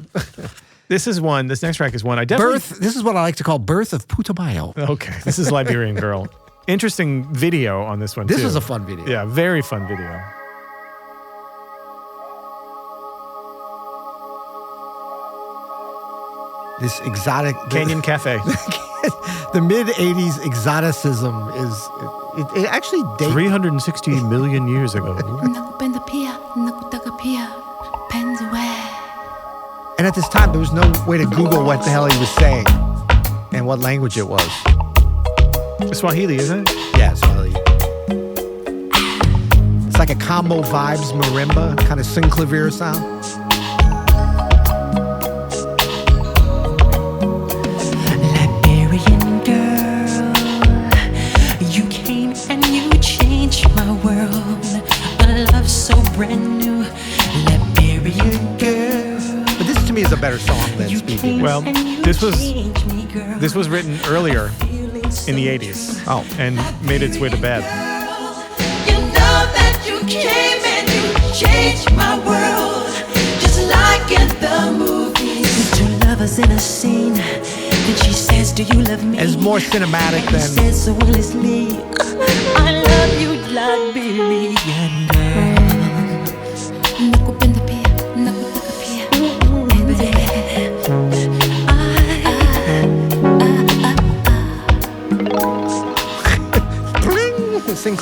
Speaker 1: this next track is one I definitely.
Speaker 2: This is what I like to call Birth of Putumayo.
Speaker 1: Okay, this is Liberian Girl. Interesting video on this one,
Speaker 2: This
Speaker 1: too.
Speaker 2: was a fun video.
Speaker 1: Yeah, very fun video.
Speaker 2: This exotic
Speaker 1: Canyon Cafe.
Speaker 2: the mid '80s exoticism is it actually dates.
Speaker 1: 360 million years ago.
Speaker 4: Nakupenda pia, nakutaka pia, penzi we.
Speaker 2: And at this time, there was no way to Google what the hell he was saying and what language it was.
Speaker 1: Swahili, isn't it?
Speaker 2: Yeah, Swahili. It's like a combo vibes marimba kind of synclavier sound.
Speaker 3: Liberian girl, you came and you changed my world. A love so brand new, Liberian girl.
Speaker 2: But this to me is a better song than Speed Demon.
Speaker 1: Well, this was written earlier in the 80s.
Speaker 2: Oh.
Speaker 1: And made its way to Bad.
Speaker 3: You know that you came and you changed my world, just like in the movies. Two lovers in a scene, then she says, "Do you love me?"
Speaker 2: It's more cinematic
Speaker 3: He
Speaker 2: than.
Speaker 3: says so willingly, "I love you, Liberian girl."
Speaker 4: Nakupenda pia, nakutaka pia, penzi we.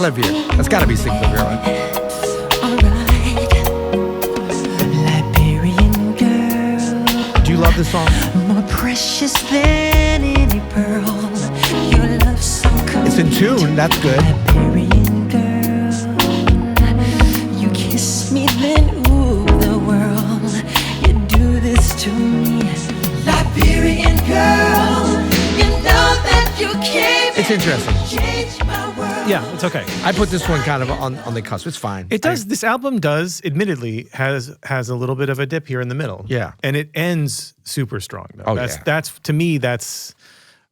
Speaker 2: Clavier. That's got to be Sing Clavier, right?
Speaker 3: Liberian girl,
Speaker 2: Do you love this song?
Speaker 3: more precious than any pearl. Your love so
Speaker 2: It's in tune. That's good.
Speaker 3: Liberian girl, you kiss me, then ooh, the world. You do this to me, Liberian girl. You know that you came
Speaker 2: It's interesting.
Speaker 3: and changed my world.
Speaker 1: Yeah, it's okay.
Speaker 2: I put this one kind of on the cusp. It's fine.
Speaker 1: It does. This album does, admittedly, has a little bit of a dip here in the middle.
Speaker 2: Yeah.
Speaker 1: And it ends super strong, though.
Speaker 2: Oh,
Speaker 1: that's,
Speaker 2: yeah.
Speaker 1: That's, to me, that's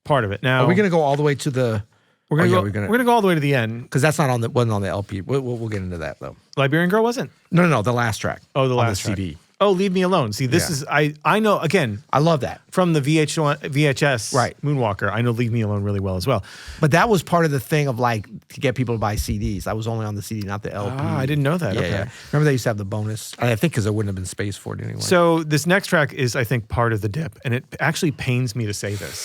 Speaker 1: part of it. Now,
Speaker 2: Are we going to go all the way to the...
Speaker 1: we're gonna,
Speaker 2: Oh,
Speaker 1: go,
Speaker 2: yeah,
Speaker 1: we're gonna go all the way to the end.
Speaker 2: Because that's not wasn't on the LP. We'll get into that, though.
Speaker 1: Liberian Girl wasn't?
Speaker 2: No, the last track.
Speaker 1: Oh, the
Speaker 2: on
Speaker 1: last
Speaker 2: the
Speaker 1: track.
Speaker 2: CD.
Speaker 1: Oh, Leave Me Alone. See, this
Speaker 2: Yeah.
Speaker 1: is, I know, again,
Speaker 2: I love that.
Speaker 1: from the VHS
Speaker 2: Right.
Speaker 1: Moonwalker, I know Leave Me Alone really well as well.
Speaker 2: But that was part of the thing of like to get people to buy CDs. I was only on the CD, not the LP.
Speaker 1: Ah, I didn't know that.
Speaker 2: Yeah,
Speaker 1: Okay.
Speaker 2: yeah. Remember they used to have the bonus? I think because there wouldn't have been space for it anyway.
Speaker 1: So this next track is, I think, part of the dip, and it actually pains me to say this.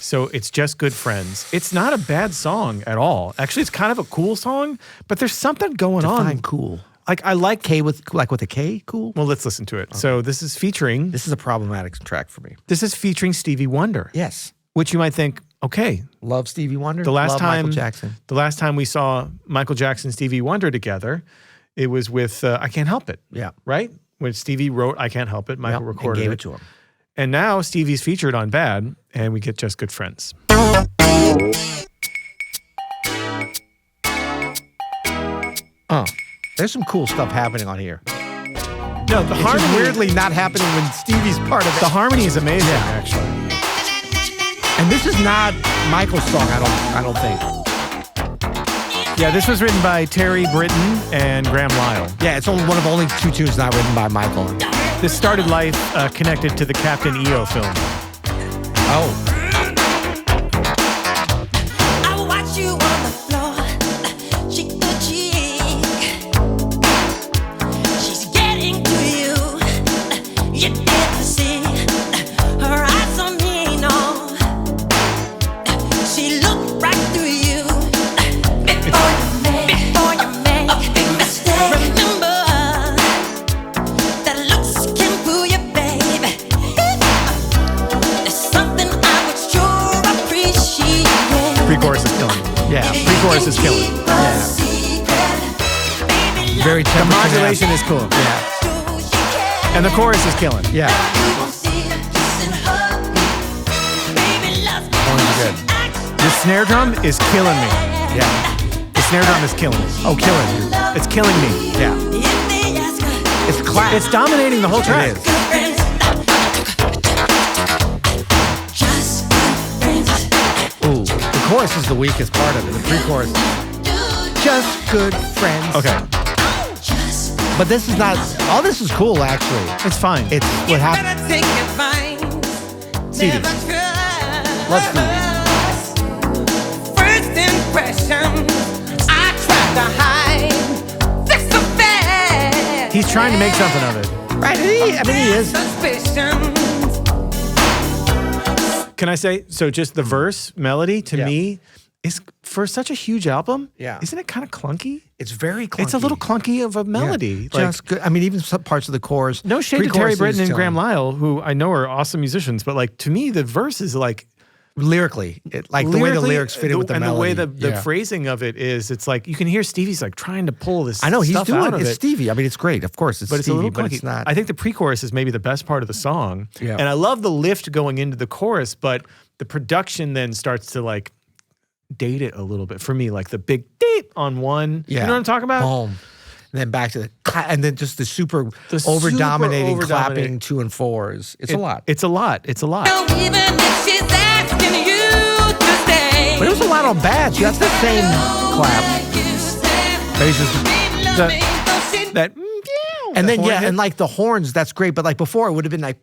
Speaker 1: So it's Just Good Friends. It's not a bad song at all. Actually, it's kind of a cool song, but there's something going
Speaker 2: Define
Speaker 1: on.
Speaker 2: cool.
Speaker 1: Like I like.
Speaker 2: K with a K, cool.
Speaker 1: Well, let's listen to it. So this is featuring.
Speaker 2: This is a problematic track for me.
Speaker 1: This is featuring Stevie Wonder.
Speaker 2: Yes.
Speaker 1: Which you might think, okay,
Speaker 2: Love Stevie Wonder.
Speaker 1: the last
Speaker 2: Love
Speaker 1: time
Speaker 2: Michael Jackson.
Speaker 1: the last time we saw Michael Jackson and Stevie Wonder together, it was with I Can't Help It.
Speaker 2: Yeah.
Speaker 1: Right? When Stevie wrote I Can't Help It, Michael
Speaker 2: Yep,
Speaker 1: recorded
Speaker 2: and gave it to him.
Speaker 1: And now Stevie's featured on Bad, and we get Just Good Friends.
Speaker 2: There's some cool stuff happening on here.
Speaker 1: No, the
Speaker 2: It's just
Speaker 1: harmony
Speaker 2: weirdly not happening when Stevie's part of it.
Speaker 1: the harmony is amazing, actually.
Speaker 2: And this is not Michael's song, I don't think.
Speaker 1: Yeah, this was written by Terry Britton and Graham Lyle.
Speaker 2: Yeah, it's only one of only two tunes not written by Michael.
Speaker 1: This started life connected to the Captain EO film.
Speaker 2: Oh.
Speaker 3: I watch you on the floor, cheek to cheek. She's getting to you. You get to see her eyes on me, no. She looked right through you before you make a big mistake. Remember that looks can fool you, baby. There's something I would sure appreciate.
Speaker 1: Pre-chorus is killing.
Speaker 2: Yeah.
Speaker 1: Pre-chorus is killing.
Speaker 2: Very
Speaker 1: The
Speaker 2: temperature
Speaker 1: modulation is cool.
Speaker 2: Yeah.
Speaker 1: And the chorus is killing.
Speaker 2: Yeah. Horns are good.
Speaker 1: The snare drum is killing me.
Speaker 2: Yeah.
Speaker 1: The snare drum is killing.
Speaker 2: Oh, killing.
Speaker 1: It's killing me.
Speaker 2: Yeah. It's class.
Speaker 1: It's dominating the whole track.
Speaker 2: It is. Ooh. The chorus is the weakest part of it. The pre-chorus. Just good friends.
Speaker 1: Okay.
Speaker 2: But this is not. All this is cool, actually.
Speaker 1: It's fine.
Speaker 2: It's what happened.
Speaker 1: Stevie.
Speaker 2: Love Stevie.
Speaker 3: First impression, I tried to hide. Fix the bad.
Speaker 1: He's trying to make something of it.
Speaker 2: Right? I mean, he is.
Speaker 3: Suspicions.
Speaker 1: Can I say, so just the verse melody to
Speaker 2: Yeah.
Speaker 1: me is, for such a huge album,
Speaker 2: Yeah.
Speaker 1: isn't it kind of clunky?
Speaker 2: It's very clunky.
Speaker 1: It's a little clunky of a melody.
Speaker 2: Yeah. Just good. I mean, even some parts of the chorus.
Speaker 1: No shade to
Speaker 2: pre-chorus
Speaker 1: Terry Britton
Speaker 2: is
Speaker 1: and Graham
Speaker 2: telling.
Speaker 1: Lyle, who I know are awesome musicians, but like to me, the verse is like
Speaker 2: Lyrically, like the way the lyrics fit in with the
Speaker 1: and
Speaker 2: melody.
Speaker 1: the way the
Speaker 2: Yeah.
Speaker 1: phrasing of it is, it's like you can hear Stevie's like trying to pull this.
Speaker 2: I know he's
Speaker 1: stuff
Speaker 2: doing
Speaker 1: out of
Speaker 2: it. It's
Speaker 1: it.
Speaker 2: Stevie. I mean, it's great. Of course, it's
Speaker 1: But it's
Speaker 2: Stevie,
Speaker 1: a little
Speaker 2: but
Speaker 1: clunky.
Speaker 2: it's not.
Speaker 1: I think the pre-chorus is maybe the best part of the song.
Speaker 2: Yeah.
Speaker 1: And I love the lift going into the chorus, but the production then starts to like date it a little bit for me, like the big deep on one.
Speaker 2: Yeah.
Speaker 1: You know what I'm talking about?
Speaker 2: Boom. And then back to the and then just the super
Speaker 1: The
Speaker 2: over dominating
Speaker 1: over-dominating.
Speaker 2: clapping 2 and 4s. It's a lot.
Speaker 1: It's a lot. It's a lot.
Speaker 3: Even if she's asking you to stay.
Speaker 2: But it was a lot on bad. That's the same clap. But it's just
Speaker 1: That
Speaker 2: and
Speaker 1: that
Speaker 2: then
Speaker 1: horn
Speaker 2: yeah,
Speaker 1: hit.
Speaker 2: and like the horns, that's great. But like before, it would have been like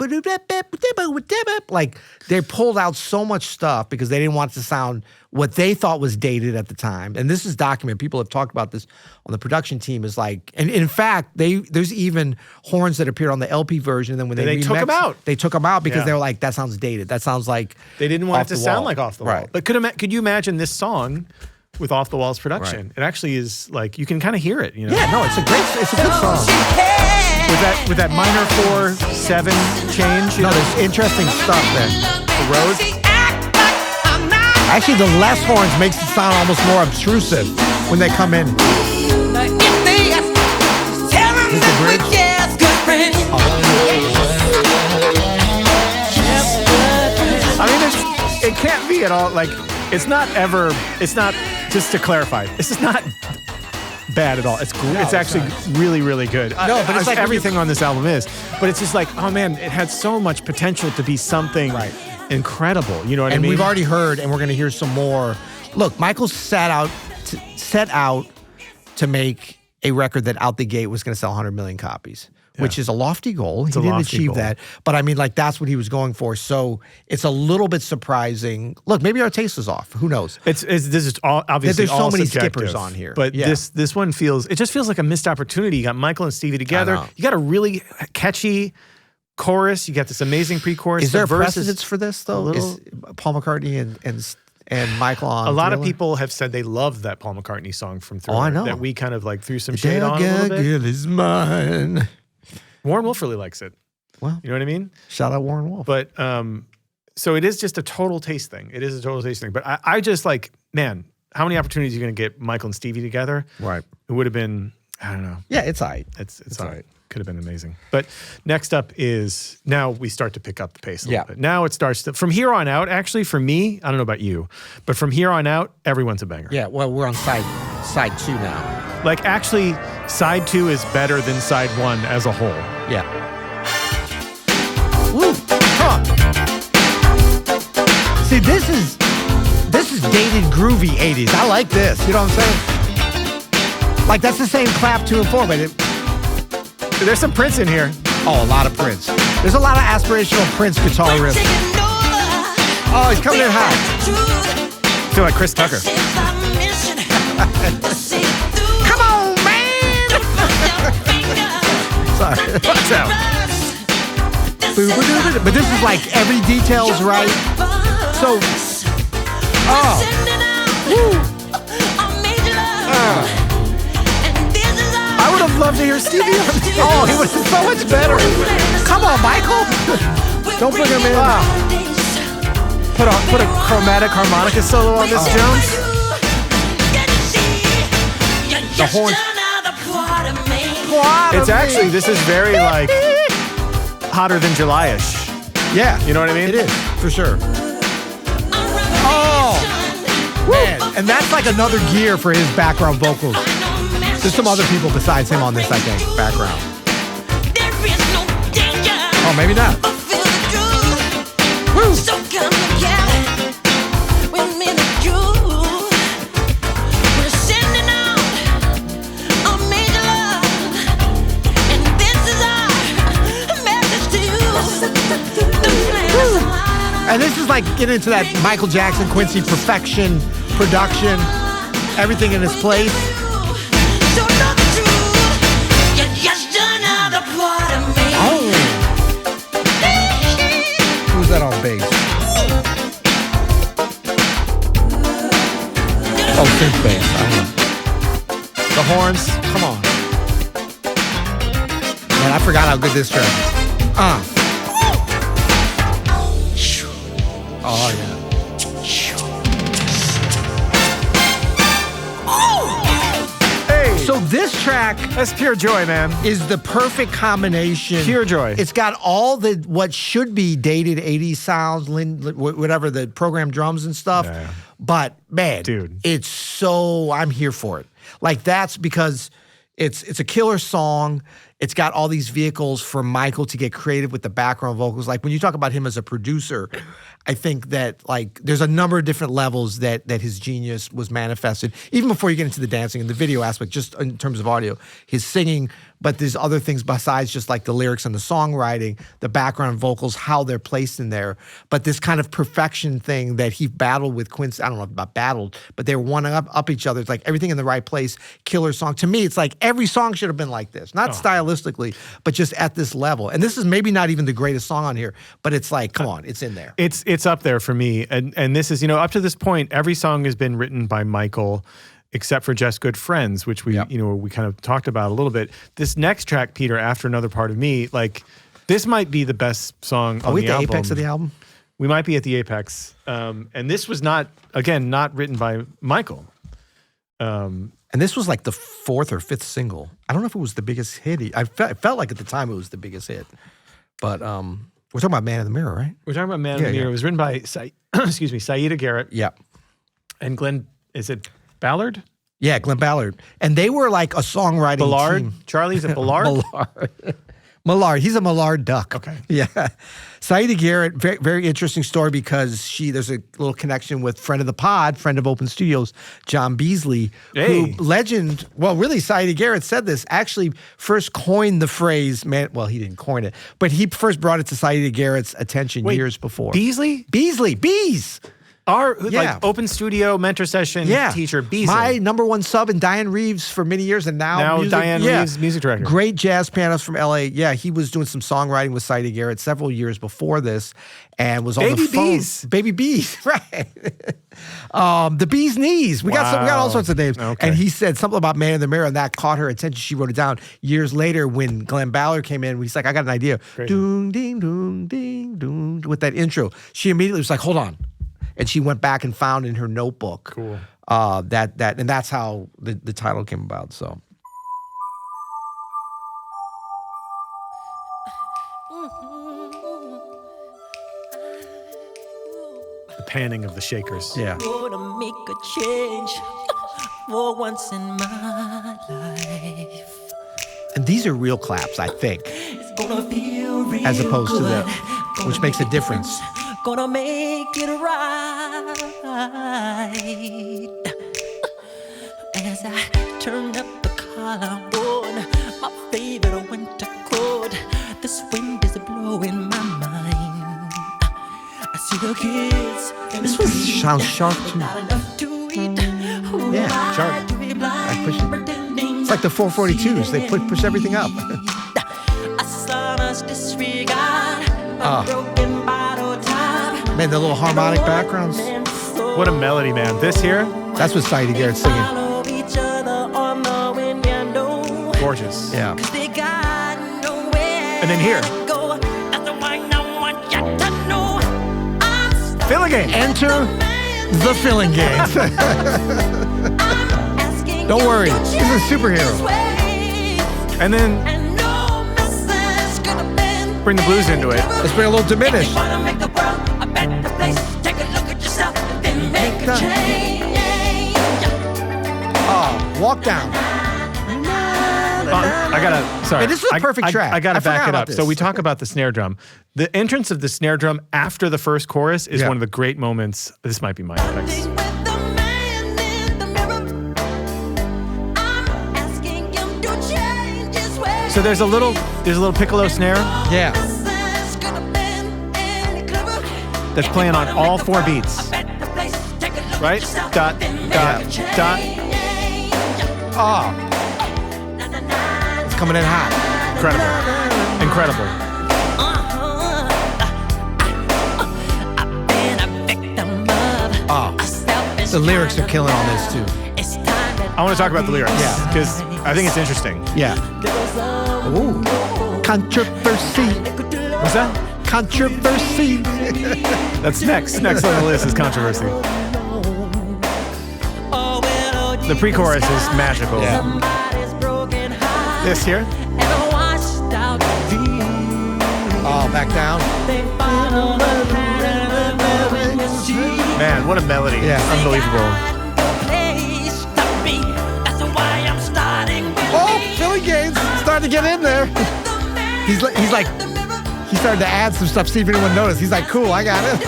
Speaker 2: like they pulled out so much stuff because they didn't want it to sound what they thought was dated at the time. And this is documented. People have talked about this on the production team. Is like, and in fact, there's even horns that appeared on the LP version. And then when
Speaker 1: They took 'em out.
Speaker 2: They took them out because
Speaker 1: Yeah.
Speaker 2: they were like, that sounds dated. That sounds like
Speaker 1: They didn't want
Speaker 2: off
Speaker 1: it to
Speaker 2: the
Speaker 1: sound
Speaker 2: wall.
Speaker 1: like off the wall.
Speaker 2: Right.
Speaker 1: But could you imagine this song with Off the Walls production.
Speaker 2: Right.
Speaker 1: It actually is like, you can kind of hear it, you know?
Speaker 2: Yeah, no, it's a good song.
Speaker 1: With that minor 4/7 change, you
Speaker 2: No,
Speaker 1: know?
Speaker 2: there's interesting stuff there.
Speaker 1: The Rose.
Speaker 2: Actually, the less horns makes it sound almost more obtrusive when they come in. Is the bridge?
Speaker 1: I mean, it can't be at all, like, it's not, just to clarify, this is not bad at all. It's actually really, really good.
Speaker 2: No, but it's like
Speaker 1: everything on this album is. But it's just like, oh man, it had so much potential to be something incredible. You know what I
Speaker 2: And
Speaker 1: mean?
Speaker 2: we've already heard, and we're going to hear some more. Look, Michael set out to make a record that out the gate was going to sell 100 million copies, which is a lofty goal. He didn't achieve that. But I mean, like, that's what he was going for. So it's a little bit surprising. Look, maybe our taste is off. Who knows?
Speaker 1: This is all obviously
Speaker 2: There's so
Speaker 1: all
Speaker 2: many
Speaker 1: subjective,
Speaker 2: skippers on here.
Speaker 1: But
Speaker 2: Yeah.
Speaker 1: this one just feels like a missed opportunity. You got Michael and Stevie together.
Speaker 2: know.
Speaker 1: You got a really catchy chorus. You got this amazing pre-chorus.
Speaker 2: Is there a
Speaker 1: The verse
Speaker 2: precedence for this, though?
Speaker 1: little-
Speaker 2: Is Paul McCartney and Michael on
Speaker 1: A lot of
Speaker 2: Thriller?
Speaker 1: people have said they love that Paul McCartney song from Thriller.
Speaker 2: I know.
Speaker 1: That we kind of like threw some shade on a little bit.
Speaker 2: Girl is mine.
Speaker 1: Warren Wolf really likes it.
Speaker 2: Well,
Speaker 1: You know what I mean?
Speaker 2: shout out Warren Wolf.
Speaker 1: But so it is just a total taste thing. It is a total taste thing. But I just like, man, how many opportunities are you going to get Michael and Stevie together?
Speaker 2: Right.
Speaker 1: It would have been, I don't know.
Speaker 2: Yeah, it's all right.
Speaker 1: It's all right. Could have been amazing. But next up is, now we start to pick up the pace a little bit. Now it starts to, from here on out, actually, for me, I don't know about you, but from here on out, everyone's a banger.
Speaker 2: Yeah, well, we're on side 2 now.
Speaker 1: Like, actually, side 2 is better than side 1 as a whole.
Speaker 2: Yeah. Woo! Come on. See, this is dated groovy 80s. I like this. You know what I'm saying? Like, that's the same clap 2 and 4, but
Speaker 1: There's some Prince in here.
Speaker 2: a lot of Prince. There's a lot of aspirational Prince guitar riffs. Oh, he's coming in hot.
Speaker 1: I feel like Chris Tucker.
Speaker 2: Come on, man! Sorry.
Speaker 1: Watch out.
Speaker 2: But this is like every detail's right. So,
Speaker 1: I would have loved to hear Stevie on this.
Speaker 2: oh, he was so much better. Come on, Michael. Don't bring him in.
Speaker 1: Put a chromatic harmonica solo on this, Jones.
Speaker 2: The horns.
Speaker 1: It's actually, this is very like hotter than July-ish.
Speaker 2: Yeah.
Speaker 1: You know what I mean?
Speaker 2: It is, for sure. Oh, man. And that's like another gear for his background vocals. There's some other people besides him on this, I think, background. Oh, maybe not. Woo! And this is like getting into that Michael Jackson, Quincy perfection, production, everything in its place. Oh. Who's that on bass? Oh, synth bass. I don't know.
Speaker 1: The horns.
Speaker 2: Come on. Man, I forgot how good this track is. Oh, yeah.
Speaker 1: Hey,
Speaker 2: So this track
Speaker 1: that's pure joy, man.
Speaker 2: is the perfect combination.
Speaker 1: Pure joy.
Speaker 2: It's got all the what should be dated 80s sounds, whatever, the programmed drums and stuff.
Speaker 1: Yeah.
Speaker 2: But man,
Speaker 1: Dude.
Speaker 2: it's so, I'm here for it. Like, that's because it's a killer song. It's got all these vehicles for Michael to get creative with the background vocals. Like, when you talk about him as a producer, I think that, like, there's a number of different levels that his genius was manifested. Even before you get into the dancing and the video aspect, just in terms of audio, his singing, but there's other things besides just like the lyrics and the songwriting, the background vocals, how they're placed in there. But this kind of perfection thing that he battled with Quincy, I don't know about battled, but they were one up each other. It's like everything in the right place, killer song. To me, it's like every song should have been like this. Not stylistically, but just at this level. And this is maybe not even the greatest song on here, but it's like, come on, it's in there.
Speaker 1: It's up there for me. And this is, up to this point, every song has been written by Michael, except for Just Good Friends, which we kind of talked about a little bit. This next track, Peter, After Another Part of Me, like this might be the best song on the album.
Speaker 2: Are we at the apex of the album?
Speaker 1: We might be at the apex. And this was not written by Michael.
Speaker 2: And this was like the 4th or 5th single. I don't know if it was the biggest hit. I felt like at the time it was the biggest hit. But we're talking about Man in the Mirror, right?
Speaker 1: We're talking about Man in the Mirror. It was written by, Saida Garrett.
Speaker 2: Yeah.
Speaker 1: And Glenn, is it Ballard?
Speaker 2: Yeah, Glenn Ballard. And they were like a songwriting team.
Speaker 1: Charlie's a Ballard?
Speaker 2: Millard. He's a Millard duck.
Speaker 1: Okay.
Speaker 2: Yeah. Saida Garrett, very, very interesting story because there's a little connection with friend of the pod, friend of Open Studios, John Beasley, who Saida Garrett said this, actually first coined the phrase, he didn't coin it, but he first brought it to Saida Garrett's attention years before.
Speaker 1: Beasley?
Speaker 2: Bees.
Speaker 1: Like Open Studio mentor session teacher, Beasley.
Speaker 2: My number one sub and Diane Reeves for many years, and now
Speaker 1: Diane Reeves, music director.
Speaker 2: Great jazz pianist from LA. Yeah, he was doing some songwriting with Saida Garrett several years before this, and was on the phone. Baby Bees, right? The Bee's Knees. We got all sorts of names. Okay. And he said something about Man in the Mirror, and that caught her attention. She wrote it down years later when Glenn Ballard came in. He's like, I got an idea. Doom, ding, doom, ding, doom, with that intro. She immediately was like, hold on. And she went back and found in her notebook and that's how the title came about. So
Speaker 1: the panning of the shakers.
Speaker 2: Yeah.
Speaker 3: Gonna make a change for once in my life.
Speaker 2: And these are real claps, I think,
Speaker 3: It's gonna feel real
Speaker 2: as opposed to
Speaker 3: good.
Speaker 2: which makes a difference.
Speaker 3: Gonna make it right. As I turn up the collar on my favorite winter coat, this wind is blowing my mind. I see the kids.
Speaker 2: This one sounds sharp too.
Speaker 3: Not enough to eat.
Speaker 2: Yeah, sharp. I push it. It's like the 442s. They push everything up.
Speaker 3: A son's disregard. A broken bottle top.
Speaker 2: Man, the little harmonic backgrounds.
Speaker 1: What a melody, man. This here,
Speaker 2: that's what Saida Garrett's singing.
Speaker 1: gorgeous.
Speaker 2: Yeah.
Speaker 1: And then here, Phillinganes.
Speaker 2: Enter the Phillinganes. Don't worry, he's a superhero.
Speaker 1: And then bring the blues into it.
Speaker 2: Let's bring a little diminished. Oh, walk down.
Speaker 1: Sorry.
Speaker 2: Hey, this is a perfect track.
Speaker 1: I gotta back it up.
Speaker 2: this.
Speaker 1: So we talk about the snare drum. The entrance of the snare drum after the first chorus is one of the great moments. This might be my next. So there's a little piccolo snare.
Speaker 2: Yeah.
Speaker 1: That's playing on all four beats. Right? Dot, dot, dot.
Speaker 2: Oh. It's coming in hot.
Speaker 1: Incredible.
Speaker 2: Oh. The lyrics are killing on this too.
Speaker 1: I want to talk about the lyrics.
Speaker 2: Yeah.
Speaker 1: Because I think it's interesting.
Speaker 2: Yeah. Ooh. Controversy.
Speaker 1: What's that?
Speaker 2: Controversy.
Speaker 1: That's next. Next on the list is controversy. The pre-chorus is magical.
Speaker 2: Yeah.
Speaker 1: This here.
Speaker 2: Oh, back down.
Speaker 1: Man, what a melody.
Speaker 2: Yeah.
Speaker 1: Unbelievable.
Speaker 2: Oh, Phillinganes starting to get in there. He started to add some stuff, see if anyone noticed. He's like, cool, I got it.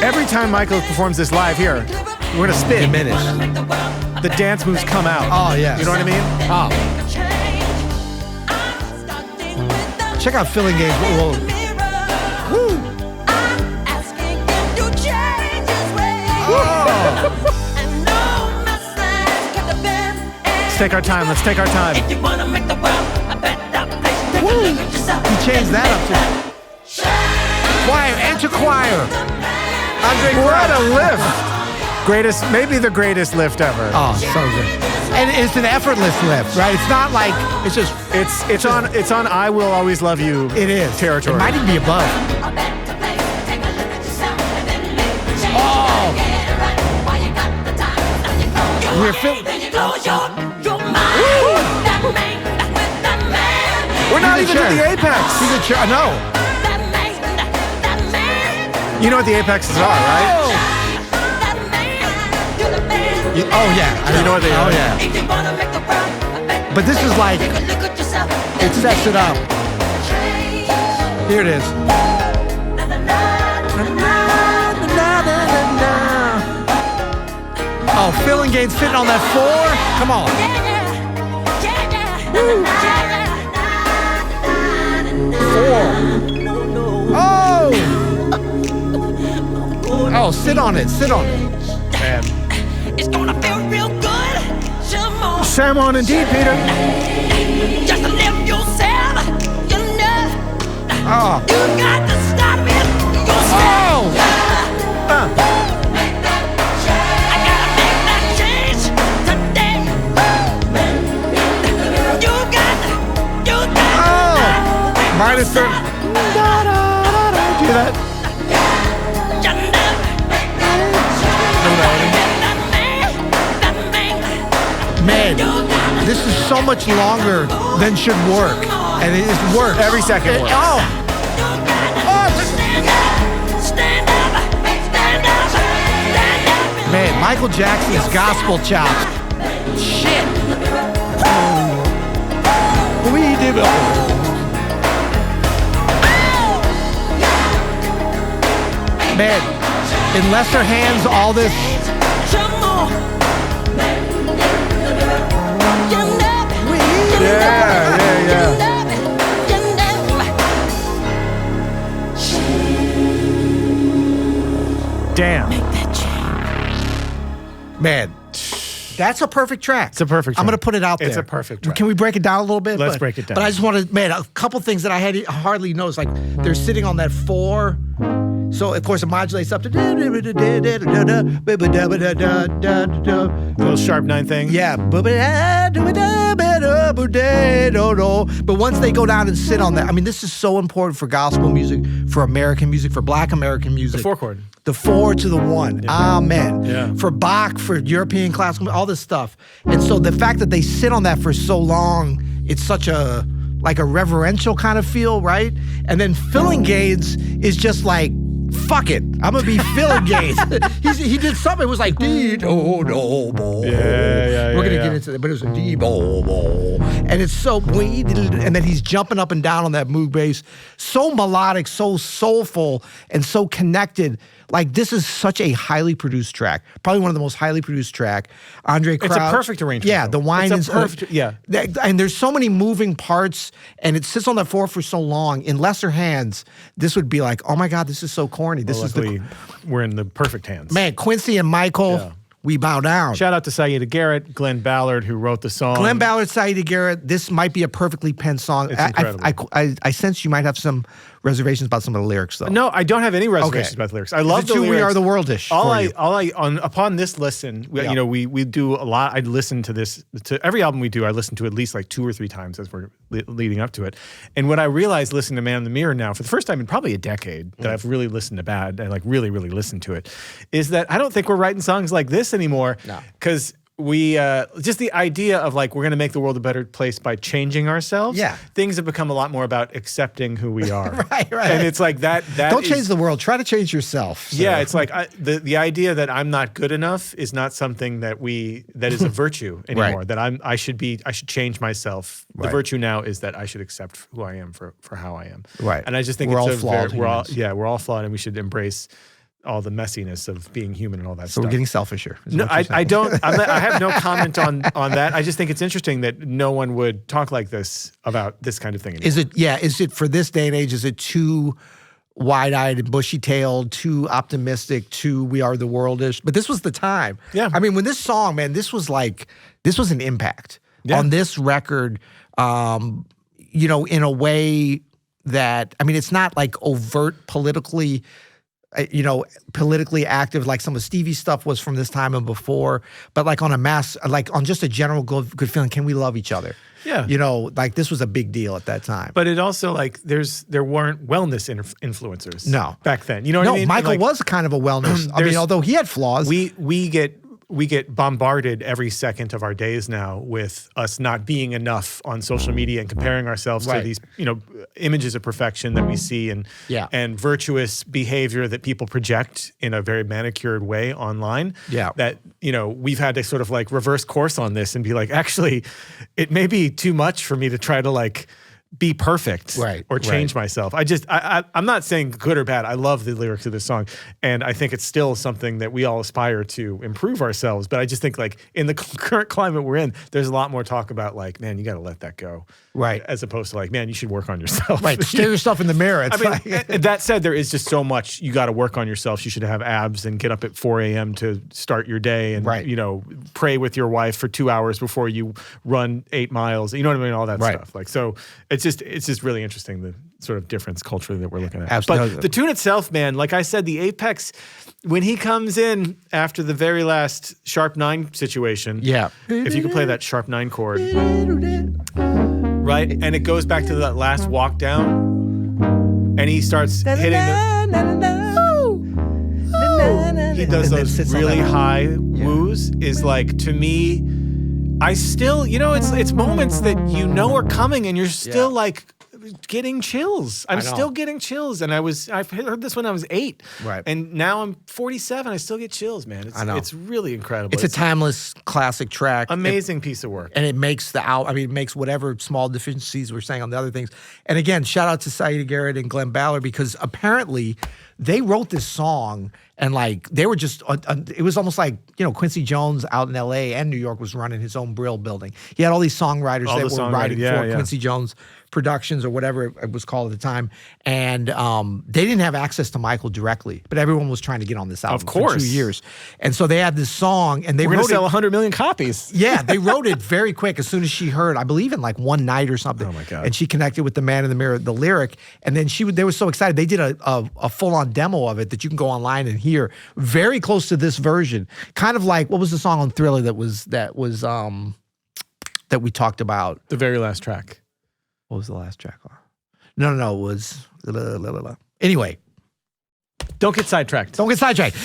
Speaker 1: Every time Michael performs this live here, we're gonna spin.
Speaker 2: Diminish.
Speaker 1: the dance moves come out.
Speaker 2: Oh, yes.
Speaker 1: You know what I mean?
Speaker 2: Oh. Check out Phillinganes. Whoa. Woo. Oh.
Speaker 1: Let's take our time. Let's take our time.
Speaker 2: Woo. He changed that up to choir. Enter choir. Andre
Speaker 1: What
Speaker 2: Crouch.
Speaker 1: a lift. Greatest, maybe the greatest lift ever.
Speaker 2: Oh, so good. And it's an effortless lift, right? It's not like it's just.
Speaker 1: It's on I Will Always Love You.
Speaker 2: It is
Speaker 1: territory.
Speaker 2: It might even be above. Oh. We're feeling.
Speaker 1: We're not even at the apex.
Speaker 2: He's a chair. No.
Speaker 1: You know what the apexes are, right?
Speaker 2: Oh yeah.
Speaker 1: You know what they are?
Speaker 2: Oh yeah. But this is like it sets it up. Here it is. Oh, Phillinganes sitting on that 4. Come on. Oh, sit on it. Sit on it.
Speaker 1: Man.
Speaker 3: It's gonna feel real good.
Speaker 1: Sam on indeed, Peter.
Speaker 3: Just live yourself. You know.
Speaker 2: Oh.
Speaker 3: You got to stop it yourself.
Speaker 2: Oh.
Speaker 3: I gotta make that change today. You got
Speaker 2: Oh. Minus 30.
Speaker 1: Do that.
Speaker 2: Man, this is so much longer than should work. And it just works.
Speaker 1: Every second works.
Speaker 2: Oh. Man, Michael Jackson's gospel chops. Shit. We did Man, in lesser hands, all this.
Speaker 1: Yeah. Damn.
Speaker 2: Man, that's a perfect track.
Speaker 1: It's a perfect
Speaker 2: I'm
Speaker 1: track.
Speaker 2: going to put it out there.
Speaker 1: It's a perfect track.
Speaker 2: Can we break it down a little bit?
Speaker 1: Let's break it down.
Speaker 2: But I just want to, man, a couple things that I had hardly noticed. Like, they're sitting on that 4. So, of course, it modulates up to
Speaker 1: Little sharp 9 thing.
Speaker 2: yeah. But once they go down and sit on that, I mean, this is so important for gospel music, for American music, for Black American music.
Speaker 1: The 4 chord.
Speaker 2: The 4 to the 1. Amen.
Speaker 1: Yeah.
Speaker 2: For Bach, for European classical, all this stuff. And so the fact that they sit on that for so long, it's such a like a reverential kind of feel, right? And then Phillinganes is just like, fuck it, I'm gonna be Phillinganes. He did something. It was like
Speaker 1: Yeah.
Speaker 2: we're gonna get into that, but it was a and it's so and then he's jumping up and down on that moog bass, so melodic, so soulful, and so connected. Like, this is such a highly produced track, probably one of the most highly produced track. Andre Crouch.
Speaker 1: It's a perfect arrangement.
Speaker 2: Yeah,
Speaker 1: though.
Speaker 2: the wine
Speaker 1: it's
Speaker 2: is
Speaker 1: perfect. Yeah.
Speaker 2: and there's so many moving parts, and it sits on that 4 for so long. In lesser hands, this would be like, oh my God, this is so corny. This is
Speaker 1: Luckily, we're in the perfect hands.
Speaker 2: man, Quincy and Michael.
Speaker 1: Yeah.
Speaker 2: We bow down.
Speaker 1: Shout out to Saida Garrett, Glenn Ballard, who wrote the song.
Speaker 2: Glenn Ballard, Saida Garrett. This might be a perfectly penned song.
Speaker 1: It's incredible.
Speaker 2: I sense you might have some reservations about some of the lyrics, though.
Speaker 1: No, I don't have any reservations about the lyrics. I love the
Speaker 2: too
Speaker 1: lyrics.
Speaker 2: We Are the Worldish.
Speaker 1: Upon this listen, we do a lot. I listen to this to every album we do. I listen to at least like 2 or 3 times as we're leading up to it. And what I realized listening to Man in the Mirror now for the first time in probably a decade that I've really listened to Bad and like really listened to it, is that I don't think we're writing songs like this anymore.
Speaker 2: No.
Speaker 1: Because we just the idea of like we're going to make the world a better place by changing ourselves.
Speaker 2: Yeah.
Speaker 1: Things have become a lot more about accepting who we are.
Speaker 2: Right.
Speaker 1: And it's like that.
Speaker 2: Don't change the world. Try to change yourself. So.
Speaker 1: Yeah, it's like the idea that I'm not good enough is not something that is a virtue anymore.
Speaker 2: Right.
Speaker 1: That I should change myself. The
Speaker 2: Right.
Speaker 1: virtue now is that I should accept who I am for how I am.
Speaker 2: Right.
Speaker 1: And I just think
Speaker 2: We're
Speaker 1: it's
Speaker 2: all flawed
Speaker 1: we're all
Speaker 2: humans.
Speaker 1: flawed, and we should embrace all the messiness of being human and all that
Speaker 2: So
Speaker 1: stuff.
Speaker 2: we're getting selfish here. is
Speaker 1: No,
Speaker 2: what you're saying.
Speaker 1: I don't. I have no comment on that. I just think it's interesting that no one would talk like this about this kind of thing anymore.
Speaker 2: Is it for this day and age, is it too wide-eyed and bushy-tailed, too optimistic, too we are the world-ish? But this was the time.
Speaker 1: Yeah.
Speaker 2: I mean, when this song, man, this was an impact on this record, in a way that, I mean, it's not like overt politically active like some of Stevie's stuff was from this time and before, but like on a mass, like on just a general good feeling, can we love each other?
Speaker 1: Yeah.
Speaker 2: Like this was a big deal at that time.
Speaker 1: But it also like there weren't wellness influencers.
Speaker 2: No.
Speaker 1: Back then. You know what I mean?
Speaker 2: Michael
Speaker 1: Like,
Speaker 2: was kind of a wellness. I mean, although he had flaws.
Speaker 1: we get bombarded every second of our days now with us not being enough on social media and comparing ourselves to
Speaker 2: Right.
Speaker 1: these, images of perfection that we see and virtuous behavior that people project in a very manicured way online.
Speaker 2: Yeah.
Speaker 1: That, we've had to sort of like reverse course on this and be like, actually, it may be too much for me to try to like be perfect or change myself. I'm not saying good or bad. I love the lyrics of this song. And I think it's still something that we all aspire to improve ourselves. But I just think like in the current climate we're in, there's a lot more talk about like, man, you got to let that go.
Speaker 2: Right.
Speaker 1: As opposed to like, man, you should work on yourself.
Speaker 2: Right. Stare yourself in the mirror. It's
Speaker 1: That said, there is just so much you got to work on yourself. You should have abs and get up at 4 a.m. to start your day and, pray with your wife for 2 hours before you run 8 miles. You know what I mean? All that stuff. Like, so it's just really interesting, the sort of difference culturally that we're looking at.
Speaker 2: Absolutely.
Speaker 1: But the tune itself, man, like I said, the apex, when he comes in after the very last sharp 9 situation.
Speaker 2: Yeah.
Speaker 1: If you could play that sharp 9 chord. Right? And it goes back to that last walk down. And he starts hitting he does those really high woos is like, to me, I still, it's moments that are coming and you're still like getting chills. I'm still getting chills. And I heard this when I was 8.
Speaker 2: Right.
Speaker 1: And now I'm 47. I still get chills, man. It's really incredible.
Speaker 2: It's a timeless classic track.
Speaker 1: Amazing piece of work.
Speaker 2: And it makes it makes whatever small deficiencies we're saying on the other things. And again, shout out to Saida Garrett and Glenn Ballard, because apparently they wrote this song and like they were just, it was almost like, Quincy Jones out in LA and New York was running his own Brill building. He had all these songwriters that were writing for Quincy Jones Productions or whatever it was called at the time. And they didn't have access to Michael directly, but everyone was trying to get on this album for 2 years. And so they had this song and they
Speaker 1: We're
Speaker 2: wrote
Speaker 1: going to sell 100 million copies.
Speaker 2: Yeah, they wrote it very quick as soon as she heard, I believe in like one night or something.
Speaker 1: Oh my God.
Speaker 2: And she connected with the Man in the Mirror, the lyric. And then they were so excited. They did a full-on demo of it that you can go online and hear, very close to this version. Kind of like, what was the song on Thriller that we talked about?
Speaker 1: The very last track.
Speaker 2: What was the last track on? No, it was Anyway.
Speaker 1: Don't get sidetracked.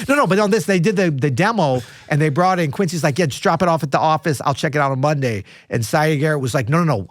Speaker 2: No, but on this, they did the demo and they brought in, Quincy's like, yeah, just drop it off at the office. I'll check it out on Monday. And Saida Garrett was like, no,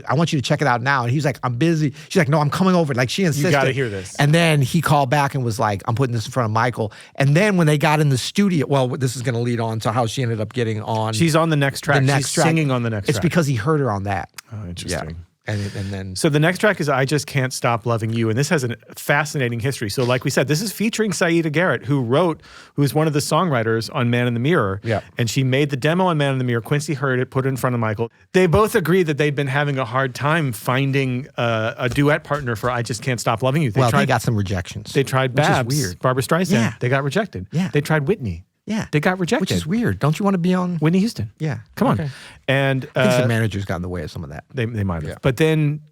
Speaker 2: I want you to check it out now. And he's like, I'm busy. She's like, no, I'm coming over. Like, she insisted.
Speaker 1: You got to hear this.
Speaker 2: And then he called back and was like, I'm putting this in front of Michael. And then when they got in the studio, well, this is going to lead on to how she ended up getting on.
Speaker 1: She's on the next track. She's singing on the next track.
Speaker 2: It's because he heard her on that.
Speaker 1: Oh, interesting.
Speaker 2: Yeah. And then
Speaker 1: so the next track is I Just Can't Stop Loving You. And this has a fascinating history. So like we said, this is featuring Saida Garrett, who's one of the songwriters on Man in the Mirror.
Speaker 2: Yeah.
Speaker 1: And she made the demo on Man in the Mirror. Quincy heard it, put it in front of Michael. They both agreed that they'd been having a hard time finding a duet partner for I Just Can't Stop Loving You.
Speaker 2: They got some rejections.
Speaker 1: They tried Babs,
Speaker 2: which is weird.
Speaker 1: Barbra Streisand.
Speaker 2: Yeah.
Speaker 1: They got rejected.
Speaker 2: Yeah.
Speaker 1: They tried Whitney.
Speaker 2: Yeah.
Speaker 1: They got rejected.
Speaker 2: Which is weird. Don't you want to be on?
Speaker 1: Whitney Houston.
Speaker 2: Yeah.
Speaker 1: Come on.
Speaker 2: Okay.
Speaker 1: And
Speaker 2: I think the managers got in the way of some of that.
Speaker 1: They might have.
Speaker 2: Yeah.
Speaker 1: But then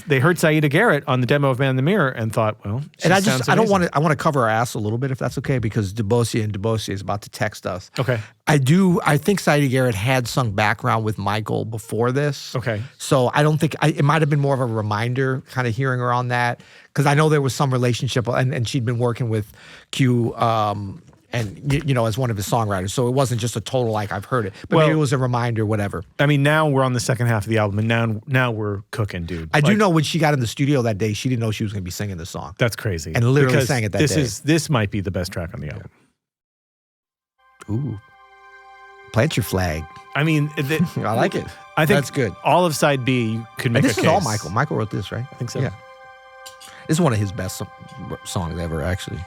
Speaker 1: they heard Saida Garrett on the demo of Man in the Mirror and thought, well,
Speaker 2: and I want to cover our ass a little bit if that's okay, because Debossier is about to text us.
Speaker 1: Okay.
Speaker 2: I think Saida Garrett had sung background with Michael before this.
Speaker 1: Okay.
Speaker 2: So I don't think it might have been more of a reminder, kind of hearing her on that, because I know there was some relationship and she'd been working with Q and as one of his songwriters. So it wasn't just a total like I've heard it, but maybe it was a reminder, whatever.
Speaker 1: I mean, now we're on the second half of the album, and now we're cooking, dude.
Speaker 2: I do know when she got in the studio that day, she didn't know she was going to be singing this song.
Speaker 1: That's crazy.
Speaker 2: And literally
Speaker 1: because
Speaker 2: sang it that day.
Speaker 1: This might be the best track on the album.
Speaker 2: Ooh. Plant your flag.
Speaker 1: I mean,
Speaker 2: I like it.
Speaker 1: I think
Speaker 2: that's good.
Speaker 1: All of side B, you could make
Speaker 2: and
Speaker 1: a case.
Speaker 2: This is all Michael. Michael wrote this, right?
Speaker 1: I think so.
Speaker 2: Yeah. This is one of his best songs ever, actually.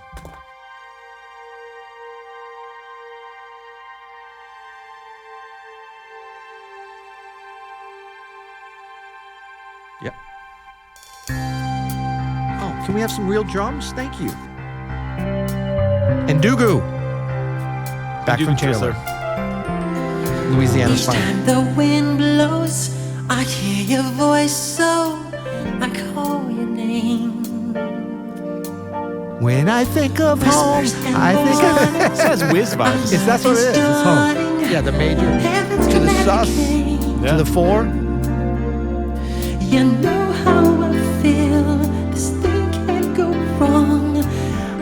Speaker 2: Yep. Oh, can we have some real drums? Thank you. And Dugu. Back from Thriller. Louisiana's
Speaker 3: Each
Speaker 2: fine.
Speaker 3: time the wind blows, I hear your voice, so I call your name.
Speaker 2: When I think of home, I think of
Speaker 1: This has whiz vibes.
Speaker 2: that's what it is. It's home. Yeah, the major to the sus to the 4.
Speaker 3: You know how I feel. This thing can't go wrong.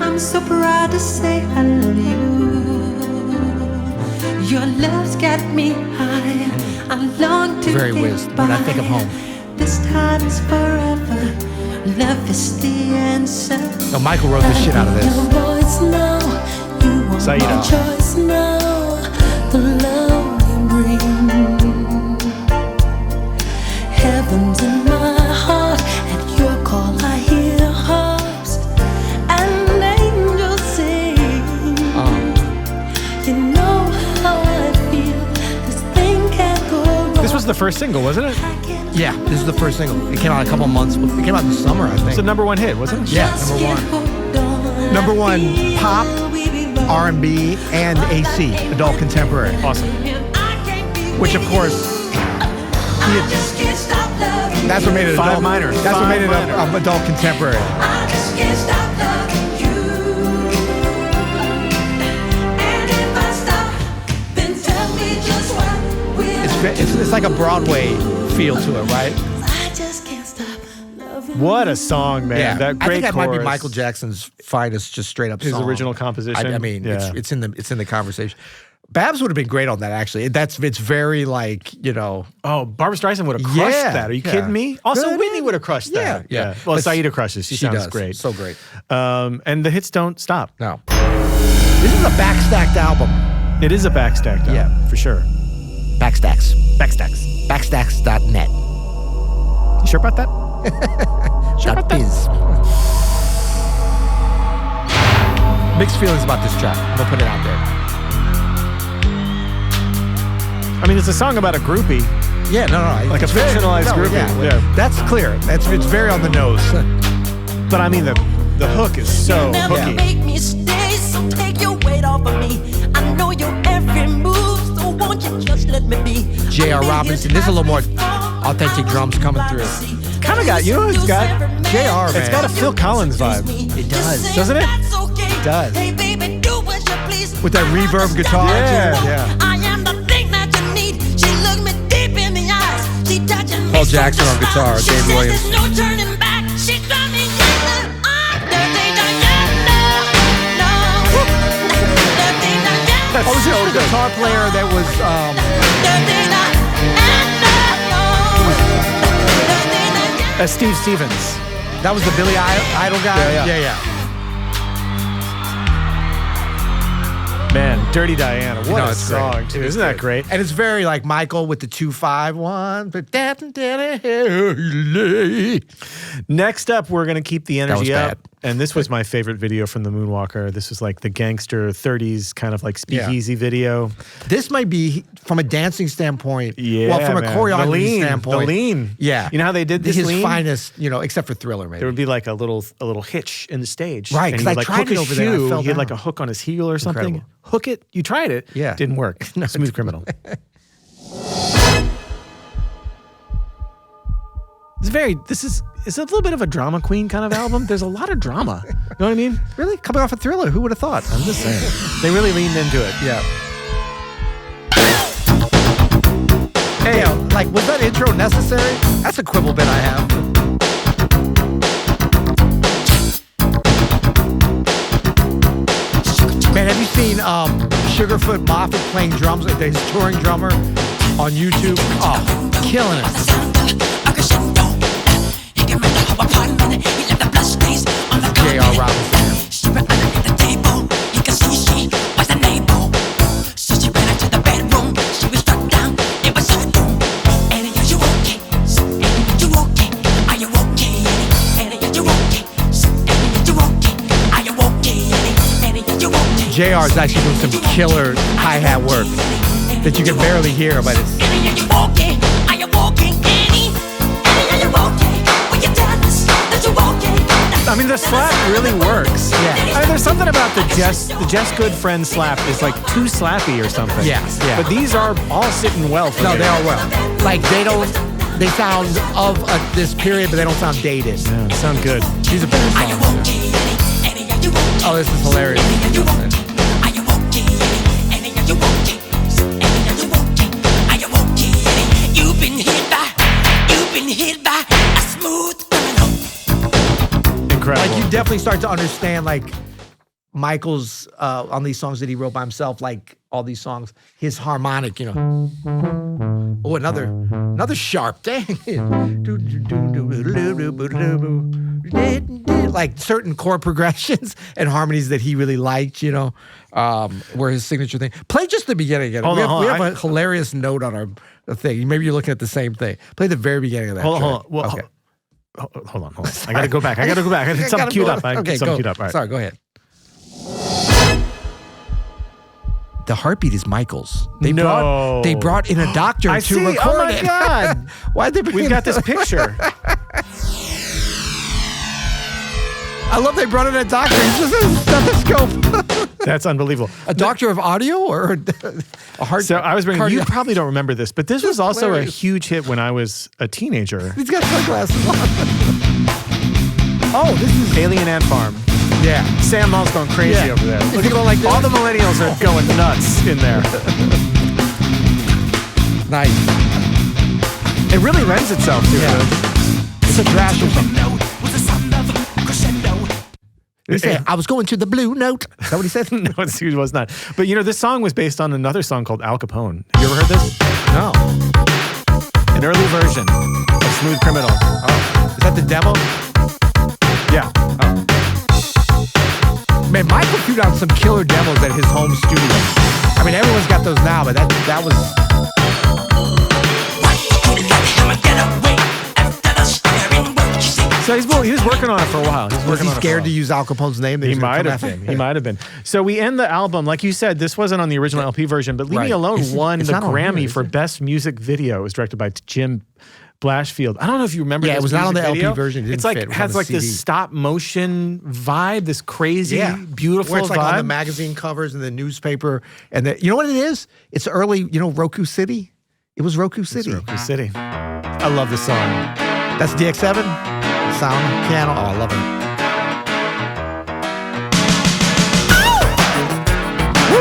Speaker 3: I'm so proud to say I love you. Your love's got me high. I long to
Speaker 2: Very
Speaker 3: get
Speaker 2: whiz. When I think of
Speaker 3: by.
Speaker 2: home.
Speaker 3: This time is forever. Love is the answer.
Speaker 2: No, Michael wrote the shit out of this.
Speaker 3: Your voice now. You want
Speaker 1: Saida.
Speaker 3: my choice now. The love you bring. Heaven's in my heart. At your call I hear harps and angels sing. You know how I feel. This thing can't go wrong.
Speaker 1: This was the first single, wasn't it?
Speaker 2: Yeah, this is the first single. It came out a couple months. It came out in the summer, I think.
Speaker 1: It's the #1 hit, wasn't it?
Speaker 2: Yeah, number one pop, R&B, and AC, adult contemporary.
Speaker 1: Awesome.
Speaker 2: Which, of course, that's what made it
Speaker 1: Five
Speaker 2: adult.
Speaker 1: minor.
Speaker 2: That's what
Speaker 1: Five
Speaker 2: made it
Speaker 1: minor.
Speaker 2: adult contemporary.
Speaker 3: I just can't stop loving you. And if I stop, then tell me just what will
Speaker 2: It's like a Broadway feel to it, right?
Speaker 3: I just can't stop loving
Speaker 1: What a song, man.
Speaker 2: Yeah,
Speaker 1: That
Speaker 2: I
Speaker 1: great
Speaker 2: think that might be
Speaker 1: chorus.
Speaker 2: Michael Jackson's finest, just straight up
Speaker 1: His
Speaker 2: song.
Speaker 1: original composition.
Speaker 2: I mean,
Speaker 1: Yeah.
Speaker 2: it's in the conversation. Babs would have been great on that, actually. It's very like, you know.
Speaker 1: Oh, Barbra Streisand would have crushed
Speaker 2: Yeah,
Speaker 1: that. Are you
Speaker 2: yeah.
Speaker 1: kidding me? Also,
Speaker 2: Good.
Speaker 1: Whitney would have crushed that.
Speaker 2: Yeah.
Speaker 1: Well,
Speaker 2: But
Speaker 1: Saida crushes. She sounds
Speaker 2: does.
Speaker 1: great.
Speaker 2: So great.
Speaker 1: And the hits don't stop.
Speaker 2: No. This is a backstacked album.
Speaker 1: It is a backstack, though.
Speaker 2: Yeah.
Speaker 1: For sure.
Speaker 2: Backstacks.
Speaker 1: Backstacks.
Speaker 2: Backstacks.net.
Speaker 1: You sure about that?
Speaker 2: Dot biz. Mixed feelings about this track. We'll put it out there.
Speaker 1: I mean, it's a song about a groupie.
Speaker 2: Yeah, no.
Speaker 1: Like a
Speaker 2: it's very-
Speaker 1: fictionalized
Speaker 2: no,
Speaker 1: groupie. Yeah.
Speaker 2: That's clear. It's very on the nose.
Speaker 1: But I mean, the hook is so
Speaker 3: never
Speaker 1: hooky.
Speaker 3: make me stay, so take your weight off of me. I know your every move, so won't you just let me be?
Speaker 2: J.R. Robinson. There's a little more authentic drums coming through.
Speaker 1: Kind of got, you know, it's got
Speaker 2: J.R., man.
Speaker 1: It's got a Phil Collins vibe.
Speaker 2: It does.
Speaker 1: Doesn't it?
Speaker 2: It does.
Speaker 3: Hey, baby, do what you please.
Speaker 2: With that reverb guitar.
Speaker 1: Yeah,
Speaker 2: too.
Speaker 1: yeah.
Speaker 3: I am the thing that you need. She looked me deep in the eyes. She touching me.
Speaker 2: Paul
Speaker 3: so
Speaker 2: Jackson on
Speaker 3: just
Speaker 2: guitar,
Speaker 3: stop.
Speaker 2: Dave
Speaker 3: She says
Speaker 2: Williams.
Speaker 3: there's no turning back. She got me yelling. Dirty Diana. No. Dirty Diana.
Speaker 2: Oh, was it the guitar player that was
Speaker 3: Dirty Diana.
Speaker 1: Steve Stevens.
Speaker 2: that was the Billy Idol guy?
Speaker 1: Yeah. Man, Dirty Diana. What
Speaker 2: No,
Speaker 1: a
Speaker 2: it's great.
Speaker 1: song, too.
Speaker 2: It is
Speaker 1: Isn't that great?
Speaker 2: And it's very like Michael with the 2-5-1.
Speaker 1: Next up, we're going to keep the energy
Speaker 2: was
Speaker 1: up.
Speaker 2: bad.
Speaker 1: And this was my favorite video from the Moonwalker. This was like the gangster 30s kind of like speakeasy video.
Speaker 2: This might be from a dancing standpoint.
Speaker 1: Yeah,
Speaker 2: Well, from a
Speaker 1: man.
Speaker 2: choreography
Speaker 1: The lean,
Speaker 2: standpoint.
Speaker 1: the lean.
Speaker 2: Yeah.
Speaker 1: You know how they did this
Speaker 2: His
Speaker 1: lean?
Speaker 2: finest, except for Thriller, maybe.
Speaker 1: There would be like a little hitch in the stage.
Speaker 2: Right,
Speaker 1: And
Speaker 2: 'cause
Speaker 1: he
Speaker 2: I
Speaker 1: would like
Speaker 2: tried
Speaker 1: hook
Speaker 2: it
Speaker 1: his
Speaker 2: over there and I
Speaker 1: shoe.
Speaker 2: fell
Speaker 1: He had like
Speaker 2: down.
Speaker 1: a hook on his heel or something.
Speaker 2: Incredible.
Speaker 1: Hook it. You tried it.
Speaker 2: Yeah.
Speaker 1: Didn't work. Smooth Criminal. This is a little bit of a drama queen kind of album. There's a lot of drama. You know what I mean?
Speaker 2: Really? Coming off a Thriller, who would have thought?
Speaker 1: I'm just saying. They really leaned into it.
Speaker 2: Yeah. Hey, was that intro necessary? That's a quibble bit I have. Man, have you seen Sugarfoot Moffat playing drums, his touring drummer on YouTube? Oh, killing it. J.R. Robinson. JR is actually doing some killer hi-hat work that you can barely hear, but it's...
Speaker 1: the slap really works.
Speaker 2: Yeah.
Speaker 1: I mean, there's something about the Jess Good Friend slap is like too slappy or something.
Speaker 2: Yeah.
Speaker 1: But these are all sitting well for me.
Speaker 2: they are well. Like they sound of this period, but they don't sound dated.
Speaker 1: Yeah, they sound good.
Speaker 2: These are better songs. Oh, this is hilarious.
Speaker 3: You've been hit by a smooth criminal.
Speaker 1: Incredible.
Speaker 2: Like you definitely start to understand like Michael's on these songs that he wrote by himself, like all these songs, his harmonic, you know. Oh, another sharp, dang. Like certain chord progressions and harmonies that he really liked, you know, were his signature thing. Play just the beginning again.
Speaker 1: Hold on,
Speaker 2: we have a hilarious note on our thing. Maybe you're looking at the same thing. Play the very beginning of that.
Speaker 1: Hold on.
Speaker 2: track.
Speaker 1: Well,
Speaker 2: Okay.
Speaker 1: hold on. I got to go back. I had something queued up.
Speaker 2: Okay,
Speaker 1: something
Speaker 2: go.
Speaker 1: queued up. All right.
Speaker 2: Sorry, go ahead. The heartbeat is Michael's. They brought in a doctor
Speaker 1: I
Speaker 2: to
Speaker 1: see.
Speaker 2: record
Speaker 1: Oh my
Speaker 2: it.
Speaker 1: God.
Speaker 2: Why'd they bring
Speaker 1: We've
Speaker 2: in
Speaker 1: got this picture.
Speaker 2: I love they brought in a doctor. He's just a stethoscope.
Speaker 1: That's unbelievable.
Speaker 2: A doctor of audio or a heart?
Speaker 1: So I was bringing, you probably don't remember this, but this was also
Speaker 2: hilarious.
Speaker 1: a huge hit when I was a teenager.
Speaker 2: He's got sunglasses on. Oh, this is
Speaker 1: Alien Ant Farm.
Speaker 2: yeah.
Speaker 1: Sam Hall's going crazy
Speaker 2: Yeah.
Speaker 1: over there.
Speaker 2: Is he going like this?
Speaker 1: All the millennials are going nuts in there.
Speaker 2: Nice.
Speaker 1: It really lends itself to
Speaker 2: Yeah.
Speaker 1: it.
Speaker 2: It's a trash or something.
Speaker 3: Was the sound of crescendo.
Speaker 2: He said, I was going to the blue note. Is that what he said?
Speaker 1: No, it was not. But you know, this song was based on another song called Al Capone. You ever heard this?
Speaker 2: No.
Speaker 1: An early version of Smooth Criminal.
Speaker 2: Oh. Is that the demo?
Speaker 1: Yeah.
Speaker 2: Man, Michael threw down some killer demos at his home studio. I mean, everyone's got those now, but that was...
Speaker 1: So he was working on it for a while.
Speaker 2: Was he scared to use Al Capone's name? that
Speaker 1: He
Speaker 2: was gonna
Speaker 1: might
Speaker 2: come
Speaker 1: have
Speaker 2: after?
Speaker 1: been. He might have been. So we end the album, like you said, this wasn't on the original LP version, but Leave Me
Speaker 2: Right.
Speaker 1: Alone won
Speaker 2: it's
Speaker 1: the
Speaker 2: not on here,
Speaker 1: Grammy
Speaker 2: is
Speaker 1: for
Speaker 2: it?
Speaker 1: Best Music Video. It was directed by Jim Blashfield. I don't know if you remember.
Speaker 2: Yeah, it
Speaker 1: this
Speaker 2: was not on
Speaker 1: music
Speaker 2: the LP
Speaker 1: video.
Speaker 2: version. It didn't
Speaker 1: It's like
Speaker 2: fit. It was on
Speaker 1: has
Speaker 2: the
Speaker 1: like this
Speaker 2: CD.
Speaker 1: stop motion vibe, this crazy, beautiful
Speaker 2: Where it's like
Speaker 1: vibe.
Speaker 2: on the magazine covers and the newspaper. And you know what it is? It's early, Roku City? It was Roku City.
Speaker 1: Roku City. I love this song.
Speaker 2: That's DX7. Sound, piano. Oh, I love it.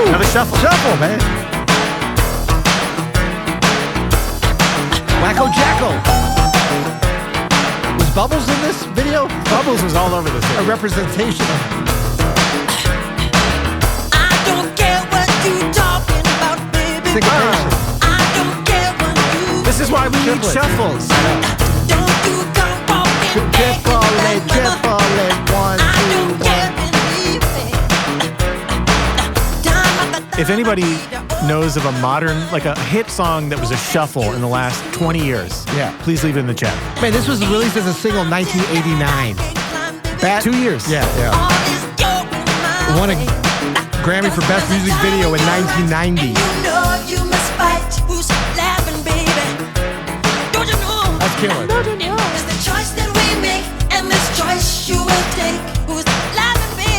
Speaker 1: Another shuffle.
Speaker 2: Shuffle, man. Wacko Jacko. Was Bubbles in this video?
Speaker 1: Bubbles was all over this.
Speaker 2: A representation of
Speaker 3: I don't care what you talking about, baby.
Speaker 2: syncopation.
Speaker 3: I don't care what you.
Speaker 1: This is why we need
Speaker 2: Triplets.
Speaker 1: shuffles.
Speaker 3: Don't you come walking back.
Speaker 2: Triple, 1, 2, 1.
Speaker 1: If anybody knows of a modern, like a hit song that was a shuffle in the last 20 years,
Speaker 2: Yeah.
Speaker 1: please leave it in the chat.
Speaker 2: Man, this was released as a single in 1989.
Speaker 1: 2 years.
Speaker 2: Yeah. Won a Grammy for Best Music Video in 1990.
Speaker 3: You know you must fight. Who's laughing, baby? Don't you know?
Speaker 2: That's killer.
Speaker 3: Don't you know? It's the choice that we make, and this choice you will take. Who's laughing, baby?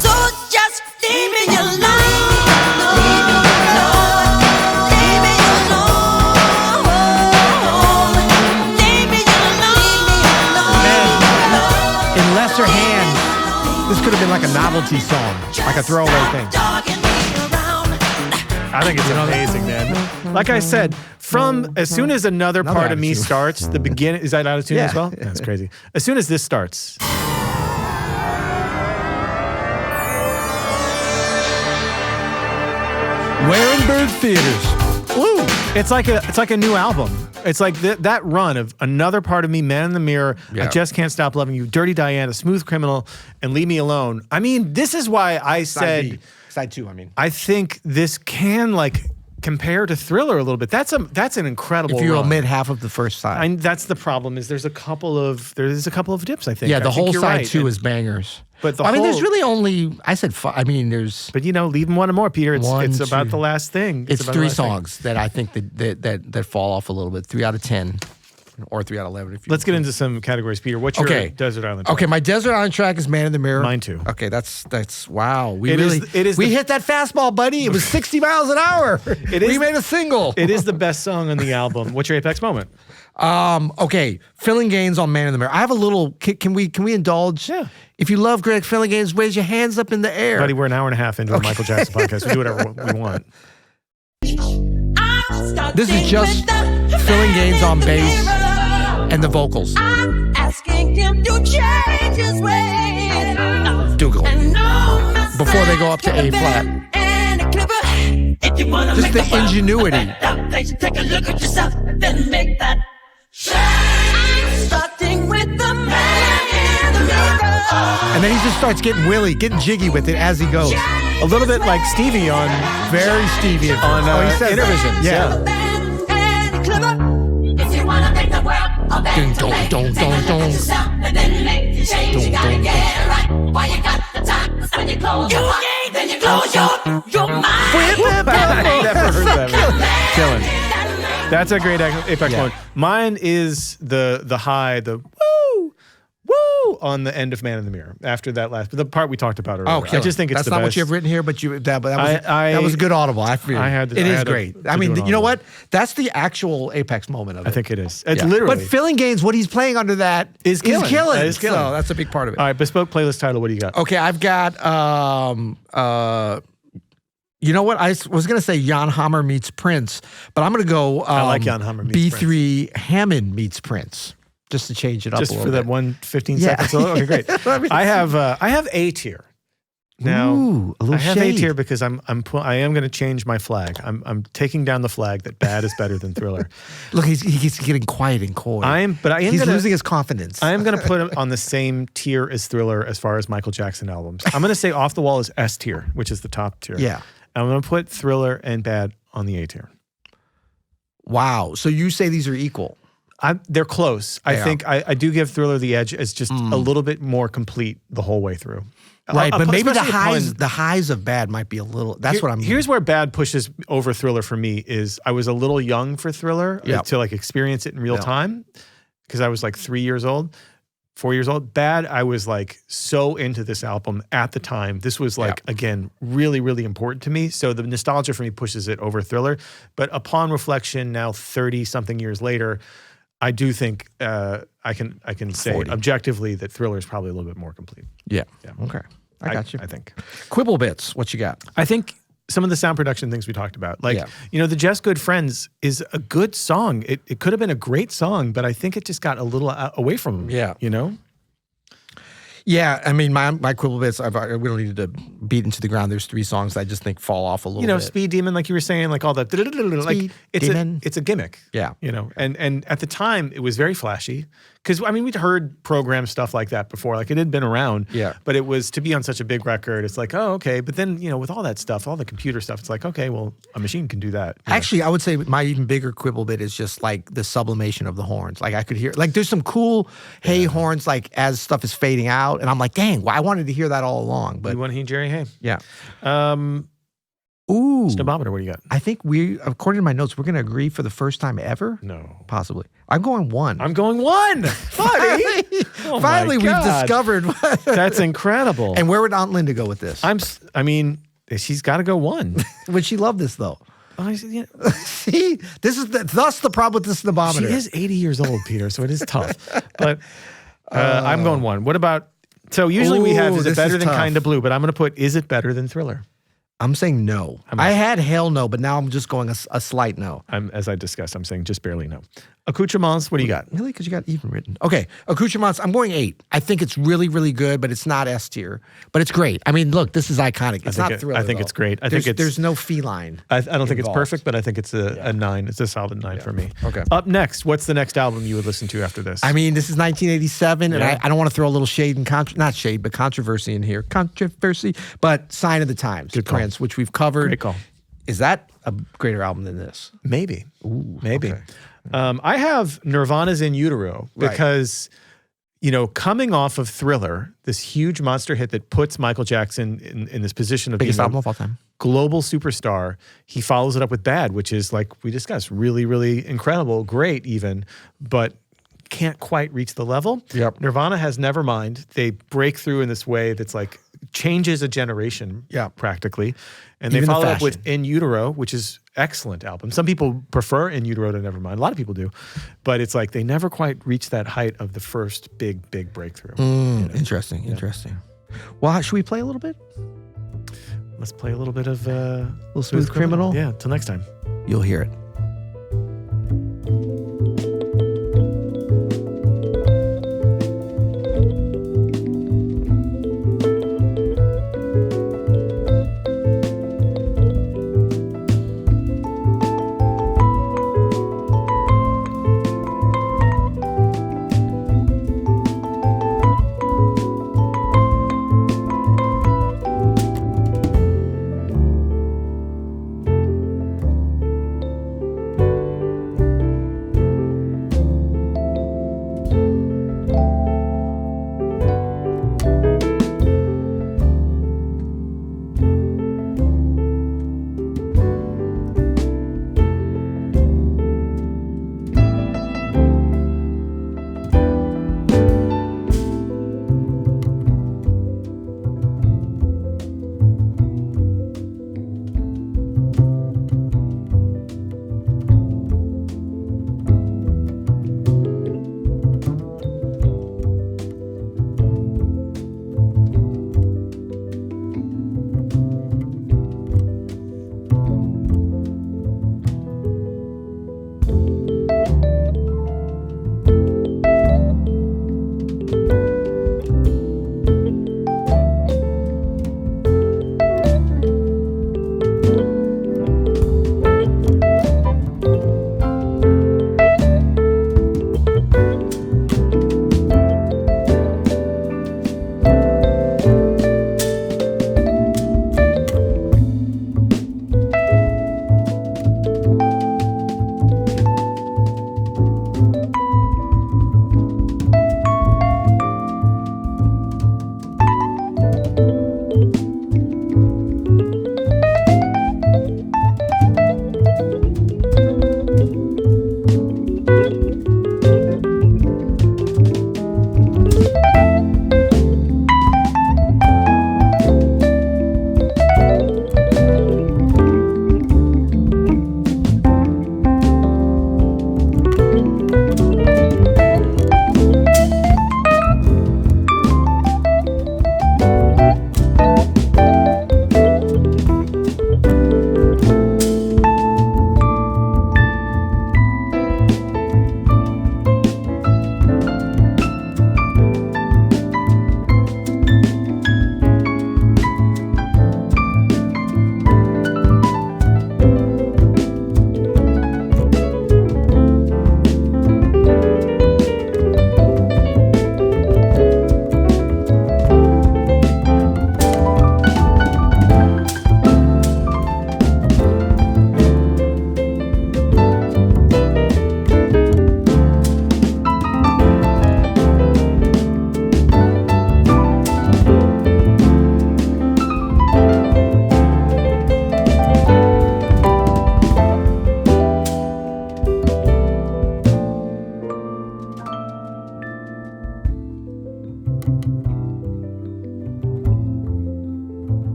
Speaker 3: So just leave me alone.
Speaker 2: In lesser hands, this could have been like a novelty song, like a throwaway thing.
Speaker 1: I think it's amazing, man. Like I said, from as soon as another part of me
Speaker 2: attitude.
Speaker 1: starts, the beginning, is that out of tune
Speaker 2: Yeah.
Speaker 1: as well? That's crazy. As soon as this starts.
Speaker 2: Warenberg Theaters.
Speaker 1: Woo! It's like a new album. It's like that run of Another Part of Me, Man in the Mirror, I
Speaker 2: Yeah.
Speaker 1: Just Can't Stop Loving You, Dirty Diana, Smooth Criminal, and Leave Me Alone. I mean, this is why I said
Speaker 2: Side 2, I mean.
Speaker 1: I think this can like compare to Thriller a little bit. That's an incredible
Speaker 2: If you
Speaker 1: run.
Speaker 2: omit half of the first side.
Speaker 1: That's the problem. Is there's a couple of dips. I think.
Speaker 2: Yeah,
Speaker 1: I
Speaker 2: the
Speaker 1: think
Speaker 2: whole
Speaker 1: you're
Speaker 2: side
Speaker 1: right.
Speaker 2: 2
Speaker 1: And-
Speaker 2: is bangers.
Speaker 1: But the
Speaker 2: I mean, there's
Speaker 1: whole-
Speaker 2: really only, I said five. I mean, there's,
Speaker 1: But leave them one more, Peter. It's
Speaker 2: One,
Speaker 1: about
Speaker 2: two.
Speaker 1: the last thing.
Speaker 2: it's
Speaker 1: about the
Speaker 2: 3
Speaker 1: last thing.
Speaker 2: songs that I think that fall off a little bit. 3 out of 10. or 3 out of 11. If you
Speaker 1: Let's get into some categories, Peter. What's your desert island track?
Speaker 2: Okay, my desert island track is Man in the Mirror.
Speaker 1: Mine too.
Speaker 2: Okay, that's wow. We
Speaker 1: It is
Speaker 2: we hit that fastball, buddy. It was 60 miles an hour. We made a single.
Speaker 1: It is the best song on the album. What's your apex moment?
Speaker 2: Okay, Phillinganes on Man in the Mirror. I have a little. Can we indulge?
Speaker 1: Yeah.
Speaker 2: If you love Greg Phillinganes, raise your hands up in the air.
Speaker 1: Buddy, we're an hour and a half into a Michael Jackson podcast. We do whatever we want.
Speaker 2: This is just Phillinganes on bass and the vocals.
Speaker 3: I'm asking him to change his ways.
Speaker 2: Dougal. Before they go up to A flat. Just the ingenuity.
Speaker 3: Take a look at yourself and then make that change. Starting with the man in the mirror.
Speaker 2: And then he just starts getting jiggy with it as he goes.
Speaker 1: A little bit like Stevie on
Speaker 2: Very Stevie on
Speaker 1: he says
Speaker 2: Intervision.
Speaker 1: that.
Speaker 3: If you wanna make the world a better place,
Speaker 2: Dun, dun,
Speaker 3: take a look
Speaker 2: dun,
Speaker 3: at yourself and then make the change. You gotta get it right while you got the time. When you close your heart, then you close your mind.
Speaker 1: Never heard that. Killing. That's a great apex moment. Mine is the high, the woo on the end of Man in the Mirror. After that the part we talked about earlier. I just think it's
Speaker 2: that's
Speaker 1: the
Speaker 2: not
Speaker 1: best.
Speaker 2: what you have written here, but that was a good audible. I feel it is great. I mean, you know what? That's the actual apex moment of it.
Speaker 1: I think it is. It's literally.
Speaker 2: But Phillinganes, what he's playing under that is killing.
Speaker 1: Is killing.
Speaker 2: So that's a big part of it.
Speaker 1: All right, bespoke playlist title. What do you got?
Speaker 2: Okay, I've got. You know what? I was going to say Jan Hammer meets Prince, but I'm going to go.
Speaker 1: I like Jan Hammer meets
Speaker 2: B3 Hammond meets Prince, just to change it up.
Speaker 1: Just
Speaker 2: a
Speaker 1: for
Speaker 2: little
Speaker 1: that
Speaker 2: bit.
Speaker 1: 1:15 seconds. Okay, great. I have A tier. Now,
Speaker 2: Ooh, a little
Speaker 1: I have
Speaker 2: shade.
Speaker 1: A tier because I am going to change my flag. I'm taking down the flag that Bad is better than Thriller.
Speaker 2: Look, he's getting quiet and coy. He's losing his confidence.
Speaker 1: I am going to put him on the same tier as Thriller as far as Michael Jackson albums. I'm going to say Off the Wall is S tier, which is the top tier.
Speaker 2: Yeah.
Speaker 1: I'm going to put Thriller and Bad on the A tier.
Speaker 2: Wow. So you say these are equal?
Speaker 1: They're close. I think I do give Thriller the edge as just a little bit more complete the whole way through.
Speaker 2: Right, but maybe
Speaker 1: especially
Speaker 2: the highs of Bad might be a little. That's what I'm.
Speaker 1: Here's where Bad pushes over Thriller for me is I was a little young for Thriller to like experience it in real time because I was like 4 years old. Bad, I was like so into this album at the time. This was like, again, really, really important to me. So the nostalgia for me pushes it over Thriller. But upon reflection, now 30-something years later, I do think I can say
Speaker 2: 40.
Speaker 1: objectively that Thriller is probably a little bit more complete.
Speaker 2: Yeah. Okay. I got you.
Speaker 1: I think.
Speaker 2: Quibble bits. What you got?
Speaker 1: I think some of the sound production things we talked about, like, the Just Good Friends is a good song. It could have been a great song, but I think it just got a little away from them.
Speaker 2: Yeah. Yeah, I mean, my quibble bits, we don't need to beat into the ground. There's 3 songs that I just think fall off a little bit.
Speaker 1: Speed Demon, like you were saying, like all that, like it's a gimmick.
Speaker 2: Yeah.
Speaker 1: And at the time it was very flashy because I mean we'd heard program stuff like that before, like it had been around.
Speaker 2: Yeah.
Speaker 1: But it was to be on such a big record. It's like, oh, okay. But then with all that stuff, all the computer stuff, it's like, okay, well, a machine can do that.
Speaker 2: Actually, I would say my even bigger quibble bit is just like the sublimation of the horns. Like I could hear, like there's some cool horns, like as stuff is fading out, and I'm like, dang, well, I wanted to hear that all along. But
Speaker 1: you want to hear Jerry Hay?
Speaker 2: Yeah.
Speaker 1: Ooh. Snobometer, what do you got?
Speaker 2: I think according to my notes, we're going to agree for the first time ever.
Speaker 1: No.
Speaker 2: Possibly. I'm going 1.
Speaker 1: I'm going 1. Buddy. Oh
Speaker 2: Finally, we've discovered.
Speaker 1: That's incredible.
Speaker 2: And where would Aunt Linda go with this?
Speaker 1: I mean, she's got to go 1.
Speaker 2: Would she love this, though?
Speaker 1: Oh,
Speaker 2: See, this is thus the problem with the Snobometer.
Speaker 1: She is 80 years old, Peter, so it is tough. But I'm going 1. What about, so usually we have, is it better than Kinda Blue? But I'm going to put, is it better than Thriller?
Speaker 2: I'm saying no. I had hell no, but now I'm just going a slight no.
Speaker 1: As I discussed, I'm saying just barely no. Accoutrements, what do you got?
Speaker 2: Really? Because you got even written. Okay, accoutrements, I'm going 8. I think it's really, really good, but it's not S tier. But it's great. I mean, look, this is iconic. It's not Thriller,
Speaker 1: I think it's great.
Speaker 2: There's no feline.
Speaker 1: I don't think it's perfect, but I think it's a 9. It's a solid 9 for me.
Speaker 2: Okay.
Speaker 1: Up next, what's the next album you would listen to after this?
Speaker 2: I mean, this is 1987, and I don't want to throw a little shade and not shade, but controversy in here. But Sign of the Times, Prince, which we've covered.
Speaker 1: Great call.
Speaker 2: Is that a greater album than this?
Speaker 1: Maybe.
Speaker 2: Ooh,
Speaker 1: maybe.
Speaker 2: Okay.
Speaker 1: I have Nirvana's In Utero because, coming off of Thriller, this huge monster hit that puts Michael Jackson in this position of
Speaker 2: biggest
Speaker 1: being
Speaker 2: album of all time,
Speaker 1: global superstar. He follows it up with Bad, which is like we discussed, really, really incredible, great even, but can't quite reach the level.
Speaker 2: Yep.
Speaker 1: Nirvana has Nevermind. They break through in this way that's like changes a generation practically. And they
Speaker 2: Even the
Speaker 1: follow up with
Speaker 2: fashion.
Speaker 1: In Utero, which is excellent album. Some people prefer In Utero to Nevermind. A lot of people do. But it's like they never quite reach that height of the first big breakthrough.
Speaker 2: Interesting. Well, should we play a little bit?
Speaker 1: Let's play a little bit of
Speaker 2: Little Smooth Criminal?
Speaker 1: Yeah, till next time.
Speaker 2: You'll hear it.